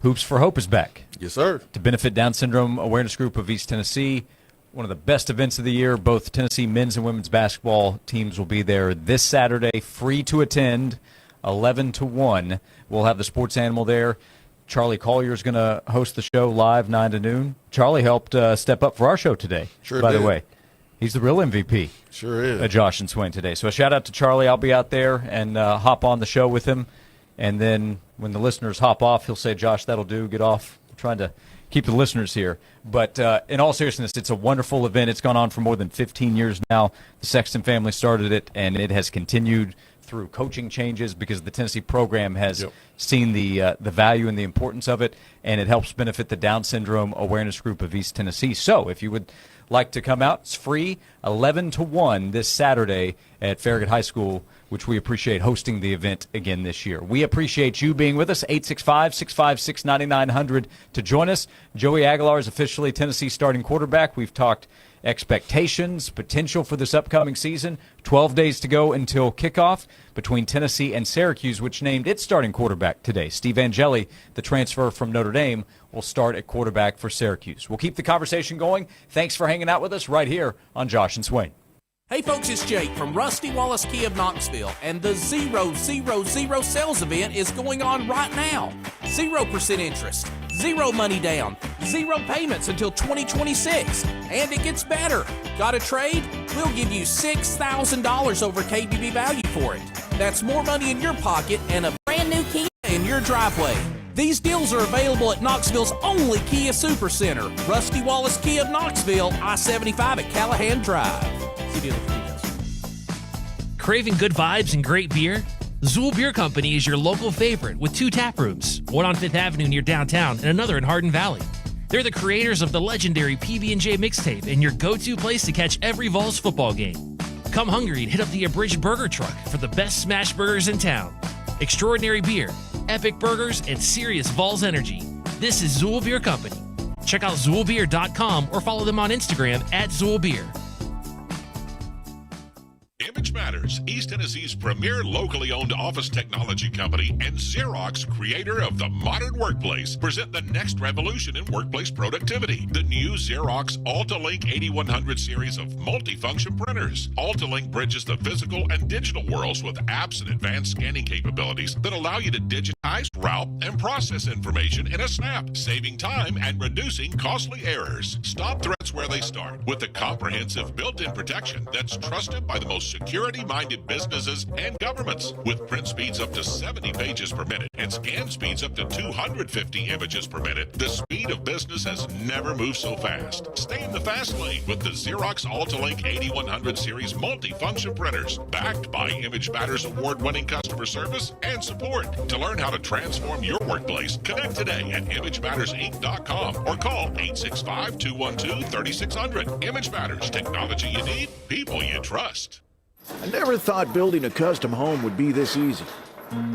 Hoops for Hope is back. Yes, sir. To benefit Down Syndrome Awareness Group of East Tennessee. One of the best events of the year. Both Tennessee men's and women's basketball teams will be there this Saturday, free to attend, 11-1. We'll have the sports animal there. Charlie Collier is going to host the show live 9 to noon. Charlie helped step up for our show today, by the way. He's the real MVP. Sure is. Josh and Swain today. So a shout out to Charlie. I'll be out there and hop on the show with him. And then when the listeners hop off, he'll say, Josh, that'll do. Get off. I'm trying to keep the listeners here. But in all seriousness, it's a wonderful event. It's gone on for more than 15 years now. The Sexton family started it, and it has continued through coaching changes because the Tennessee program has seen the value and the importance of it, and it helps benefit the Down Syndrome Awareness Group of East Tennessee. So if you would like to come out, it's free, 11-1 this Saturday at Farragut High School, which we appreciate hosting the event again this year. We appreciate you being with us, 865-656-9900 to join us. Joey Aguilar is officially Tennessee's starting quarterback. We've talked expectations, potential for this upcoming season. 12 days to go until kickoff between Tennessee and Syracuse, which named its starting quarterback today. Steve Angeli, the transfer from Notre Dame, will start at quarterback for Syracuse. We'll keep the conversation going. Thanks for hanging out with us right here on Josh and Swain. Hey folks, it's Jake from Rusty Wallace Kia of Knoxville, and the 000 sales event is going on right now. 0% interest, 0 money down, 0 payments until 2026. And it gets better. Got a trade? We'll give you $6,000 over KBB value for it. That's more money in your pocket and a brand new Kia in your driveway. These deals are available at Knoxville's only Kia Supercenter, Rusty Wallace Kia of Knoxville, I-75 at Callahan Drive. Craving good vibes and great beer? Zool Beer Company is your local favorite with 2 tap rooms, one on 5th Avenue near downtown and another in Hardin Valley. They're the creators of the legendary PB&J mixtape and your go-to place to catch every Vols football game. Come hungry and hit up the Abridged Burger Truck for the best smash burgers in town. Extraordinary beer, epic burgers, and serious Vols energy. This is Zool Beer Company. Check out ZoolBeer.com or follow them on Instagram at ZoolBeer. Image Matters, East Tennessee's premier locally owned office technology company and Xerox, creator of the modern workplace, present the next revolution in workplace productivity. The new Xerox AltaLink 8100 series of multifunction printers. AltaLink bridges the physical and digital worlds with apps and advanced scanning capabilities that allow you to digitize, route, and process information in a snap, saving time and reducing costly errors. Stop threats where they start with the comprehensive built-in protection that's trusted by the most security-minded businesses and governments. With print speeds up to 70 pages per minute and scan speeds up to 250 images per minute, the speed of business has never moved so fast. Stay in the fast lane with the Xerox AltaLink 8100 series multifunction printers, backed by Image Matters award-winning customer service and support. To learn how to transform your workplace, connect today at ImageMattersInc.com or call 865-212-3600. Image Matters, technology you need, people you trust. I never thought building a custom home would be this easy.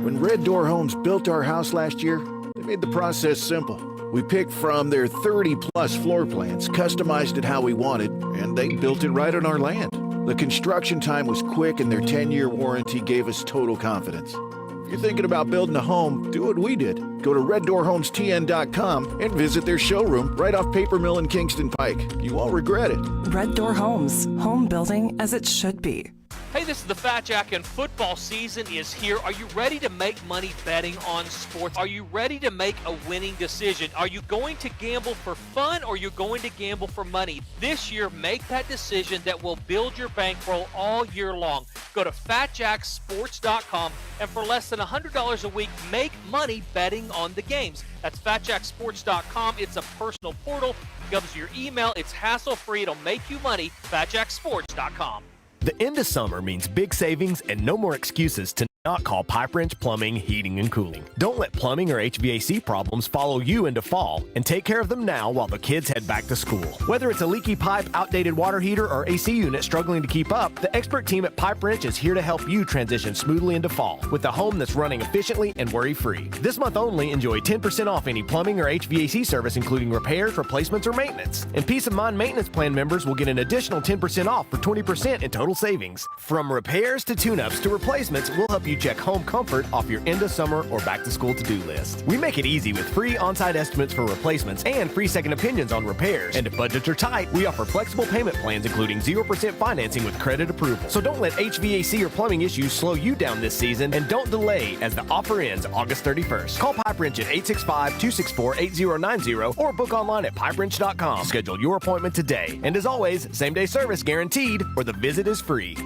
When Red Door Homes built our house last year, they made the process simple. We picked from their 30-plus floor plans, customized it how we wanted, and they built it right on our land. The construction time was quick, and their 10-year warranty gave us total confidence. If you're thinking about building a home, do what we did. Go to reddoorhomestn.com and visit their showroom right off Paper Mill and Kingston Pike. You won't regret it. Red Door Homes, home building as it should be. Hey, this is the Fat Jack, and football season is here. Are you ready to make money betting on sports? Are you ready to make a winning decision? Are you going to gamble for fun, or are you going to gamble for money? This year, make that decision that will build your bankroll all year long. Go to FatJackSports.com, and for less than $100 a week, make money betting on the games. That's FatJackSports.com. It's a personal portal. It goes to your email. It's hassle-free. It'll make you money. FatJackSports.com. The end of summer means big savings and no more excuses to not call Pipe Wrench Plumbing, Heating, and Cooling. Don't let plumbing or HVAC problems follow you into fall, and take care of them now while the kids head back to school. Whether it's a leaky pipe, outdated water heater, or AC unit struggling to keep up, the expert team at Pipe Wrench is here to help you transition smoothly into fall with a home that's running efficiently and worry-free. This month only, enjoy 10% off any plumbing or HVAC service, including repairs, replacements, or maintenance. And Peace of Mind Maintenance Plan members will get an additional 10% off for 20% in total savings. From repairs to tune-ups to replacements, we'll help you check home comfort off your end of summer or back to school to-do list. We make it easy with free on-site estimates for replacements and free second opinions on repairs. And if budgets are tight, we offer flexible payment plans including 0% financing with credit approval. So don't let HVAC or plumbing issues slow you down this season, and don't delay as the offer ends August 31st. Call Pipe Wrench at 865-264-8090 or book online at pipewrench.com. Schedule your appointment today. And as always, same-day service guaranteed or the visit is free.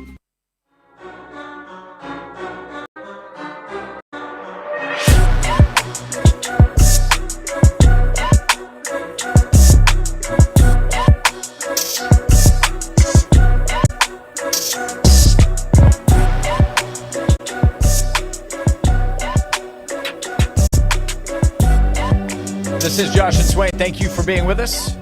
This is Josh and Swain. Thank you for being with us.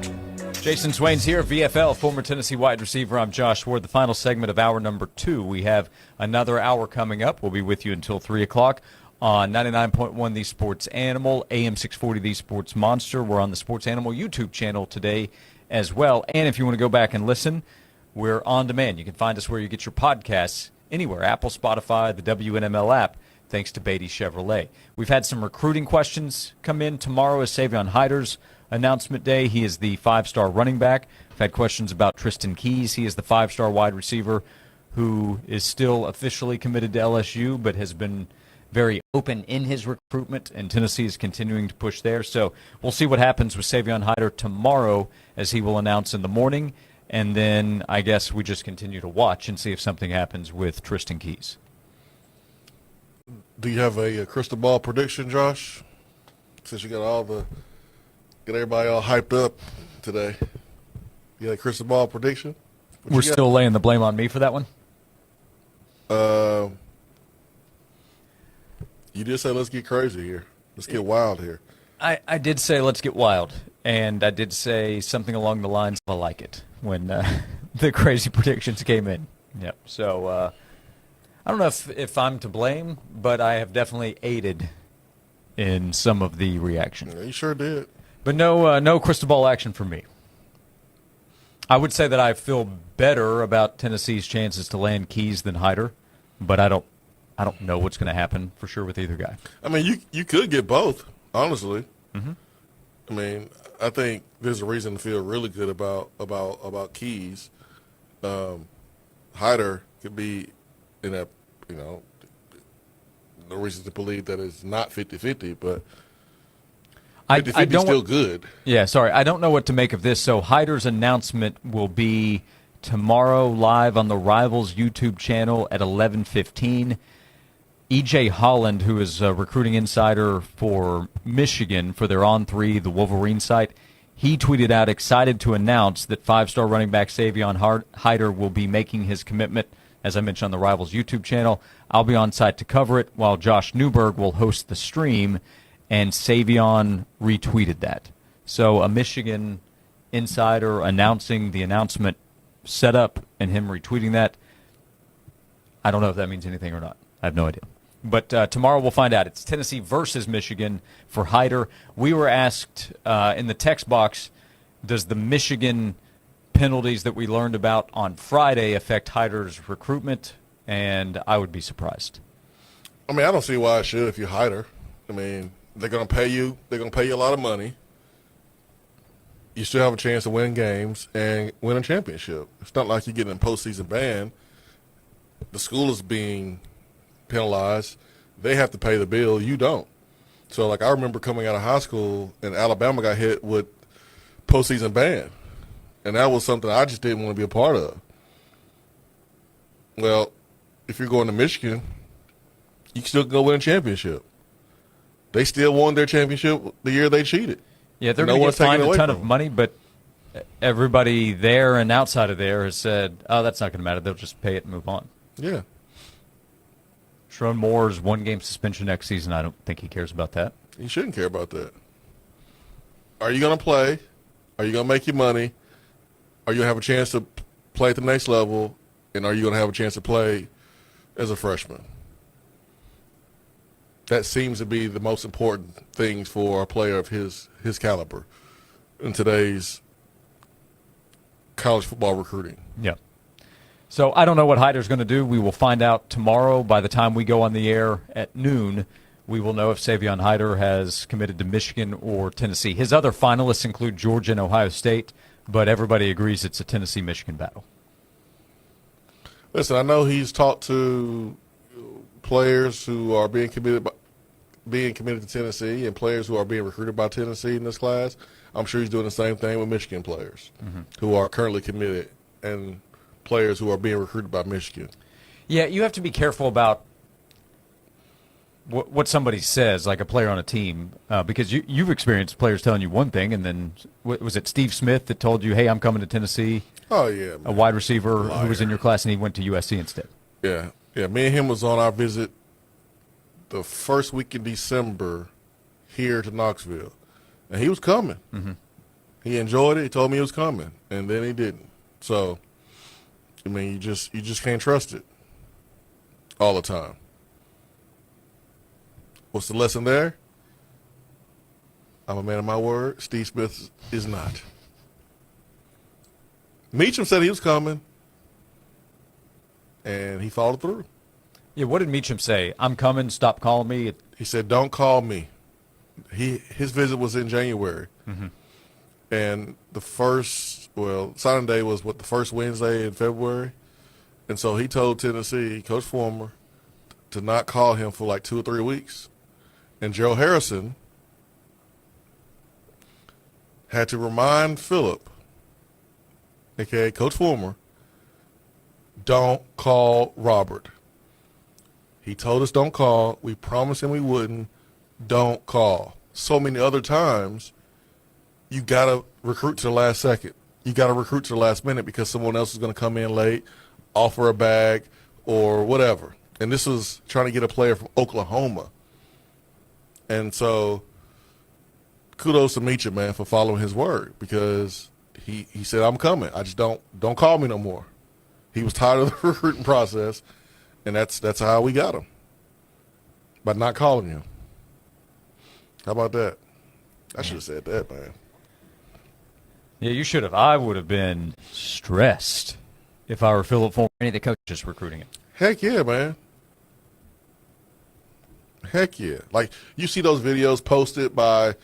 Jason Swain's here, VFL, former Tennessee wide receiver. I'm Josh Ward. The final segment of hour number 2. We have another hour coming up. We'll be with you until 3 o'clock on 99.1 The Sports Animal, AM 640 The Sports Monster. We're on the Sports Animal YouTube channel today as well. And if you want to go back and listen, we're on demand. You can find us where you get your podcasts, anywhere, Apple, Spotify, the WNML app, thanks to Beatty Chevrolet. We've had some recruiting questions come in. Tomorrow is Savion Hyder's announcement day. He is the 5-star running back. We've had questions about Tristan Keys. He is the 5-star wide receiver who is still officially committed to LSU, but has been very open in his recruitment, and Tennessee is continuing to push there. So we'll see what happens with Savion Hyder tomorrow, as he will announce in the morning, and then I guess we just continue to watch and see if something happens with Tristan Keys. Do you have a crystal ball prediction, Josh? Since you got everybody all hyped up today, you got a crystal ball prediction? We're still laying the blame on me for that one. You did say let's get crazy here. Let's get wild here. I did say let's get wild, and I did say something along the lines of I like it when the crazy predictions came in. Yep. So I don't know if I'm to blame, but I have definitely aided in some of the reaction. Yeah, you sure did. But no crystal ball action for me. I would say that I feel better about Tennessee's chances to land Keys than Hyder, but I don't know what's going to happen for sure with either guy. I mean, you could get both, honestly. Mm-hmm. I mean, I think there's a reason to feel really good about Keys. Hyder could be in a, no reason to believe that it's not 50-50, but 50-50 is still good. Yeah, sorry. I don't know what to make of this. So Hyder's announcement will be tomorrow live on the Rivals YouTube channel at 11:15. E.J. Holland, who is a recruiting insider for Michigan for their On3, the Wolverine site, he tweeted out, excited to announce that five-star running back Savion Hyder will be making his commitment, as I mentioned, on the Rivals YouTube channel. I'll be on site to cover it, while Josh Newberg will host the stream, and Savion retweeted that. So a Michigan insider announcing the announcement setup and him retweeting that. I don't know if that means anything or not. I have no idea. But tomorrow we'll find out. It's Tennessee versus Michigan for Hyder. We were asked in the text box, does the Michigan penalties that we learned about on Friday affect Hyder's recruitment? And I would be surprised. I mean, I don't see why it should if you're Hyder. I mean, they're going to pay you. They're going to pay you a lot of money. You still have a chance to win games and win a championship. It's not like you're getting a postseason ban. The school is being penalized. They have to pay the bill. You don't. So, like, I remember coming out of high school and Alabama got hit with postseason ban. And that was something I just didn't want to be a part of. Well, if you're going to Michigan, you can still go win a championship. They still won their championship the year they cheated. Yeah, they're going to get fined a ton of money, but everybody there and outside of there has said, oh, that's not going to matter. They'll just pay it and move on. Yeah. Sharon Moore's one-game suspension next season, I don't think he cares about that. He shouldn't care about that. Are you going to play? Are you going to make your money? Are you going to have a chance to play at the next level? And are you going to have a chance to play as a freshman? That seems to be the most important things for a player of his caliber in today's college football recruiting. Yeah. So I don't know what Hyder's going to do. We will find out tomorrow. By the time we go on the air at noon, we will know if Savion Hyder has committed to Michigan or Tennessee. His other finalists include Georgia and Ohio State, but everybody agrees it's a Tennessee-Michigan battle. Listen, I know he's talked to players who are being committed to Tennessee and players who are being recruited by Tennessee in this class. I'm sure he's doing the same thing with Michigan players who are currently committed and players who are being recruited by Michigan. Yeah, you have to be careful about what somebody says, like a player on a team, because you've experienced players telling you one thing, and then was it Steve Smith that told you, hey, I'm coming to Tennessee? Oh, yeah, man. A wide receiver who was in your class, and he went to USC instead. Yeah. Me and him was on our visit the first week in December here to Knoxville, and he was coming. Mm-hmm. He enjoyed it. He told me he was coming, and then he didn't. So, I mean, you just can't trust it all the time. What's the lesson there? I'm a man of my word. Steve Smith is not. Meacham said he was coming, and he followed through. Yeah, what did Meacham say? I'm coming, stop calling me? He said, don't call me. His visit was in January. Mm-hmm. And signing day was, the first Wednesday in February? And so he told Tennessee, Coach Former, to not call him for like 2 or 3 weeks. And Gerald Harrison had to remind Phillip, a.k.a. Coach Former, don't call Robert. He told us don't call. We promised him we wouldn't. Don't call. So many other times, you got to recruit to the last second. You got to recruit to the last minute because someone else is going to come in late, offer a bag, or whatever. And this was trying to get a player from Oklahoma. And so kudos to Meacham, man, for following his word, because he said, I'm coming. I just don't call me no more. He was tired of the recruiting process, and that's how we got him, by not calling him. How about that? I should have said that, man. Yeah, you should have. I would have been stressed if I were Philip Fulmer, any of the coaches recruiting him. Heck yeah, man. Heck yeah. Like, you see those videos posted by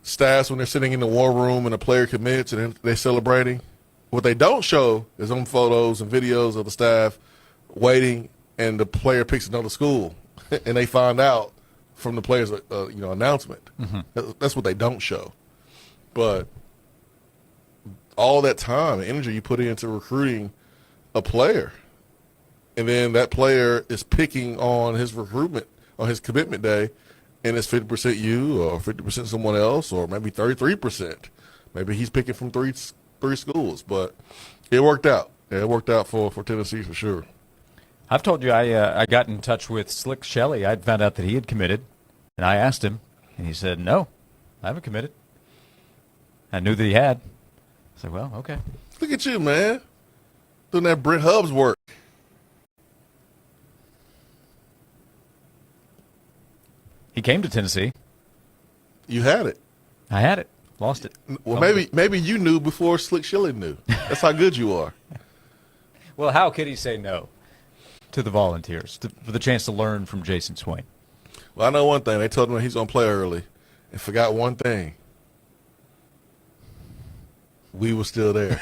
staffs when they're sitting in the war room and a player commits and they're celebrating. What they don't show is them photos and videos of the staff waiting and the player picks another school and they find out from the player's announcement. Mm-hmm. That's what they don't show. But all that time and energy you put into recruiting a player, and then that player is picking on his recruitment, on his commitment day, and it's 50% you or 50% someone else, or maybe 33%. Maybe he's picking from three schools. But it worked out. Yeah, it worked out for Tennessee for sure. I've told you I got in touch with Slick Shelley. I'd found out that he had committed, and I asked him, and he said, no, I haven't committed. I knew that he had. I said, well, okay. Look at you, man, doing that Brent Hubbs work. He came to Tennessee. You had it. I had it. Lost it. Well, maybe you knew before Slick Shelley knew. That's how good you are. Well, how could he say no to the Volunteers for the chance to learn from Jason Swain? Well, I know one thing. They told him he's going to play early and forgot one thing. We were still there.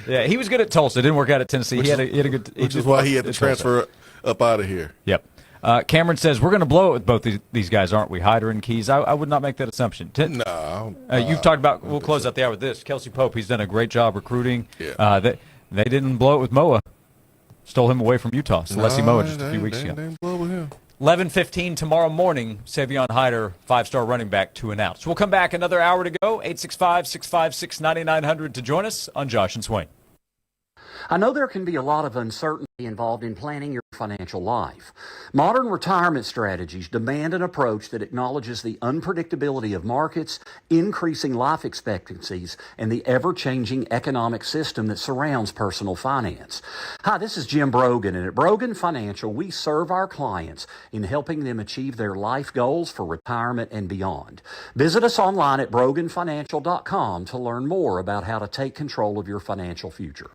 Yeah, he was good at Tulsa. Didn't work out at Tennessee. He had a good. Which is why he had to transfer up out of here. Yep. Cameron says, we're going to blow it with both these guys, aren't we? Hyder and Keys. I would not make that assumption. No. You've talked about, we'll close out the hour with this. Kelsey Pope, he's done a great job recruiting. Yeah. They didn't blow it with Moa. Stole him away from Utah. Celeste Moa just a few weeks ago. They didn't blow with him. 11:15 tomorrow morning, Savion Hyder, 5-star running back, to announce. We'll come back, another hour to go. 865-656-9900 to join us on Josh and Swain. I know there can be a lot of uncertainty involved in planning your financial life. Modern retirement strategies demand an approach that acknowledges the unpredictability of markets, increasing life expectancies, and the ever-changing economic system that surrounds personal finance. Hi, this is Jim Brogan, and at Brogan Financial, we serve our clients in helping them achieve their life goals for retirement and beyond. Visit us online at broganfinancial.com to learn more about how to take control of your financial future.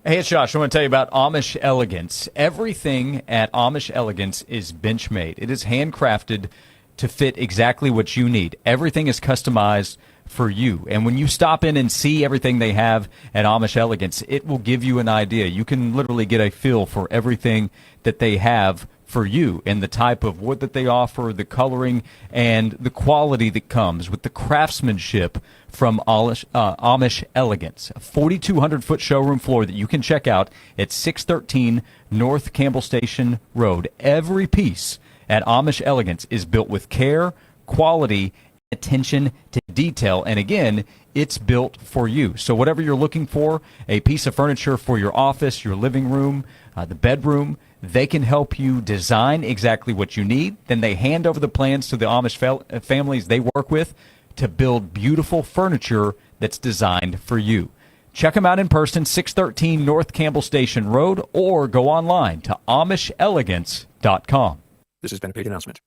Hey, it's Josh. I want to tell you about Amish Elegance. Everything at Amish Elegance is bench-made. It is handcrafted to fit exactly what you need. Everything is customized for you. And when you stop in and see everything they have at Amish Elegance, it will give you an idea. You can literally get a feel for everything that they have for you and the type of wood that they offer, the coloring, and the quality that comes with the craftsmanship from Amish Elegance. A 4,200-foot showroom floor that you can check out at 613 North Campbell Station Road. Every piece at Amish Elegance is built with care, quality, attention to detail, and again, it's built for you. So whatever you're looking for, a piece of furniture for your office, your living room, the bedroom, they can help you design exactly what you need. Then they hand over the plans to the Amish families they work with to build beautiful furniture that's designed for you. Check them out in person, 613 North Campbell Station Road, or go online to AmishElegance.com. This has been a paid announcement.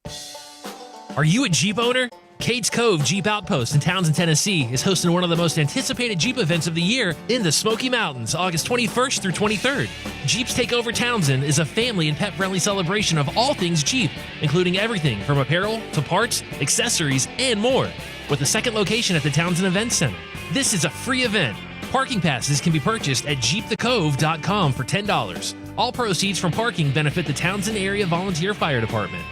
Are you a Jeep owner? Cades Cove Jeep Outpost in Townsend, Tennessee is hosting one of the most anticipated Jeep events of the year in the Smoky Mountains, August 21st through 23rd. Jeeps Take Over Townsend is a family and pet-friendly celebration of all things Jeep, including everything from apparel to parts, accessories, and more, with a second location at the Townsend Event Center. This is a free event. Parking passes can be purchased at jeepthecove.com for $10. All proceeds from parking benefit the Townsend Area Volunteer Fire Department.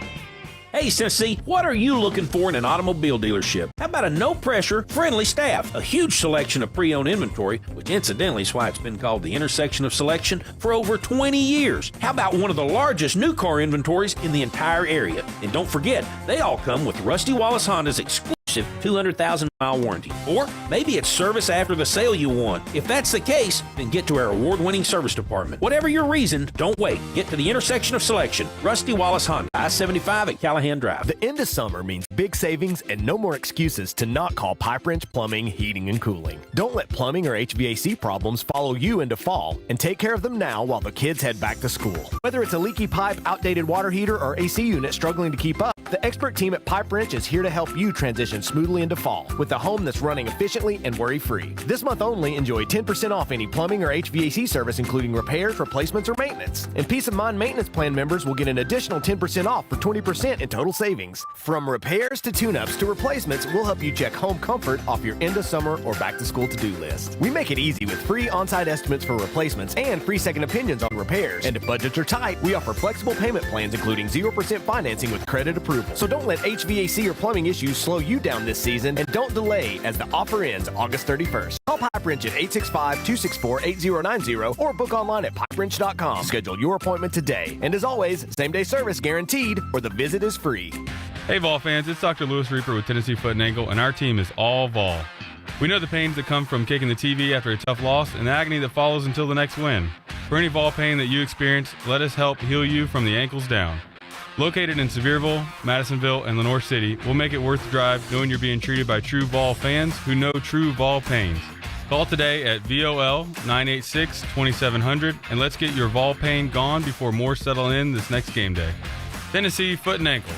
Hey, Tennessee, what are you looking for in an automobile dealership? How about a no-pressure, friendly staff? A huge selection of pre-owned inventory, which incidentally is why it's been called the intersection of selection for over 20 years. How about one of the largest new car inventories in the entire area? And don't forget, they all come with Rusty Wallace Honda's exclusive impressive 200,000-mile warranty. Or maybe it's service after the sale you want. If that's the case, then get to our award-winning service department. Whatever your reason, don't wait. Get to the intersection of selection. Rusty Wallace Honda, I-75 at Callahan Drive. The end of summer means big savings and no more excuses to not call Pipe Wrench Plumbing, Heating, and Cooling. Don't let plumbing or HVAC problems follow you into fall, and take care of them now while the kids head back to school. Whether it's a leaky pipe, outdated water heater, or AC unit struggling to keep up, the expert team at Pipe Wrench is here to help you transition smoothly into fall with a home that's running efficiently and worry-free. This month only, enjoy 10% off any plumbing or HVAC service, including repairs, replacements, or maintenance. And Peace of Mind Maintenance Plan members will get an additional 10% off for 20% in total savings. From repairs to tune-ups to replacements, we'll help you check home comfort off your end of summer or back-to-school to-do list. We make it easy with free on-site estimates for replacements and free second opinions on repairs. And if budgets are tight, we offer flexible payment plans, including 0% financing with credit approval. So don't let HVAC or plumbing issues slow you down this season, and don't delay as the offer ends August 31st. Call Pipe Wrench at 865-264-8090 or book online at pipewrench.com. Schedule your appointment today. And as always, same-day service guaranteed or the visit is free. Hey Vol fans, it's Dr. Lewis Reaper with Tennessee Foot and Ankle, and our team is all Vol. We know the pains that come from kicking the TV after a tough loss and the agony that follows until the next win. For any Vol pain that you experience, let us help heal you from the ankles down. Located in Sevierville, Madisonville, and Lenoir City, we'll make it worth the drive knowing you're being treated by true Vol fans who know true Vol pains. Call today at VOL 986-2700 and let's get your Vol pain gone before more settle in this next game day. Tennessee Foot and Ankle.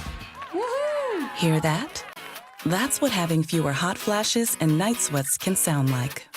Woohoo! Hear that? That's what having fewer hot flashes and night sweats can sound like.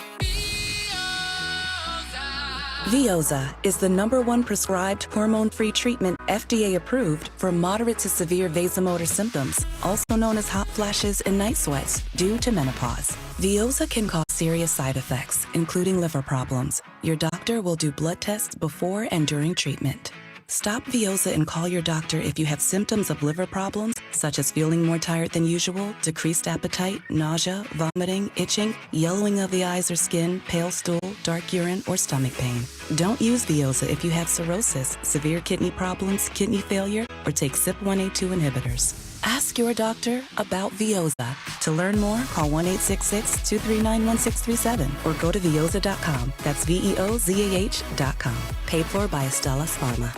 Veoza is the #1 prescribed hormone-free treatment FDA approved for moderate to severe vasomotor symptoms, also known as hot flashes and night sweats, due to menopause. Veoza can cause serious side effects, including liver problems. Your doctor will do blood tests before and during treatment. Stop Veoza and call your doctor if you have symptoms of liver problems, such as feeling more tired than usual, decreased appetite, nausea, vomiting, itching, yellowing of the eyes or skin, pale stool, dark urine, or stomach pain. Don't use Veoza if you have cirrhosis, severe kidney problems, kidney failure, or take CYP1A2 inhibitors. Ask your doctor about Veoza. To learn more, call 1-866-239-1637 or go to Veoza.com. That's VEOZAH.com. Paid for by Astellas Pharma.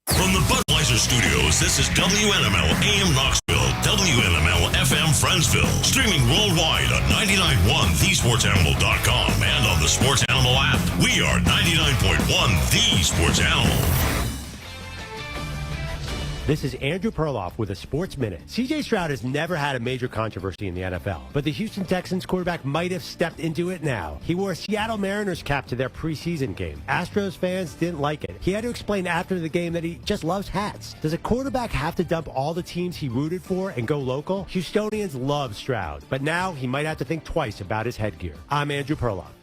From the Budweiser Studios, this is WNML AM Knoxville, WNML FM Friendsville, streaming worldwide on 99.1 thesportsanimal.com and on the Sports Animal app. We are 99.1 The Sports Animal. This is Andrew Perloff with a Sports Minute. C.J. Stroud has never had a major controversy in the NFL, but the Houston Texans quarterback might have stepped into it now. He wore a Seattle Mariners cap to their preseason game. Astros fans didn't like it. He had to explain after the game that he just loves hats. Does a quarterback have to dump all the teams he rooted for and go local? Houstonians love Stroud, but now he might have to think twice about his headgear. I'm Andrew Perloff.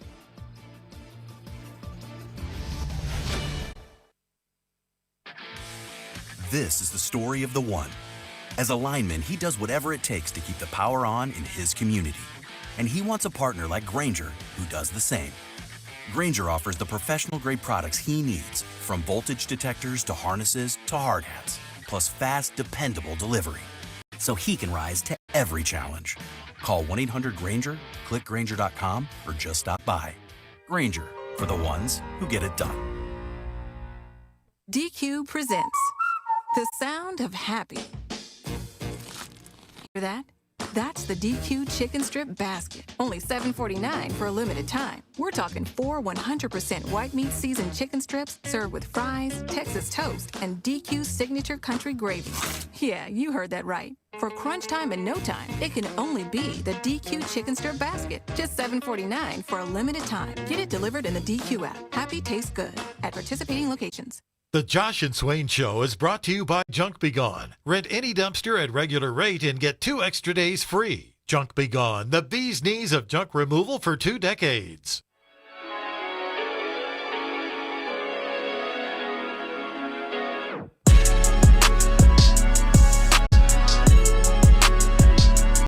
This is the story of the one. As a lineman, he does whatever it takes to keep the power on in his community. And he wants a partner like Grainger who does the same. Grainger offers the professional-grade products he needs, from voltage detectors to harnesses to hard hats, plus fast, dependable delivery, so he can rise to every challenge. Call 1-800-GRAINGER, click Grainger.com, or just stop by. Grainger, for the ones who get it done. DQ presents the sound of happy. Hear that? That's the DQ chicken strip basket. Only $7.49 for a limited time. We're talking 4 100% white meat seasoned chicken strips served with fries, Texas toast, and DQ signature country gravy. Yeah, you heard that right. For crunch time and no time, it can only be the DQ chicken strip basket. Just $7.49 for a limited time. Get it delivered in the DQ app. Happy tastes good at participating locations. The Josh and Swain Show is brought to you by Junk Be Gone. Rent any dumpster at regular rate and get 2 extra days free. Junk Be Gone, the bee's knees of junk removal for 2 decades.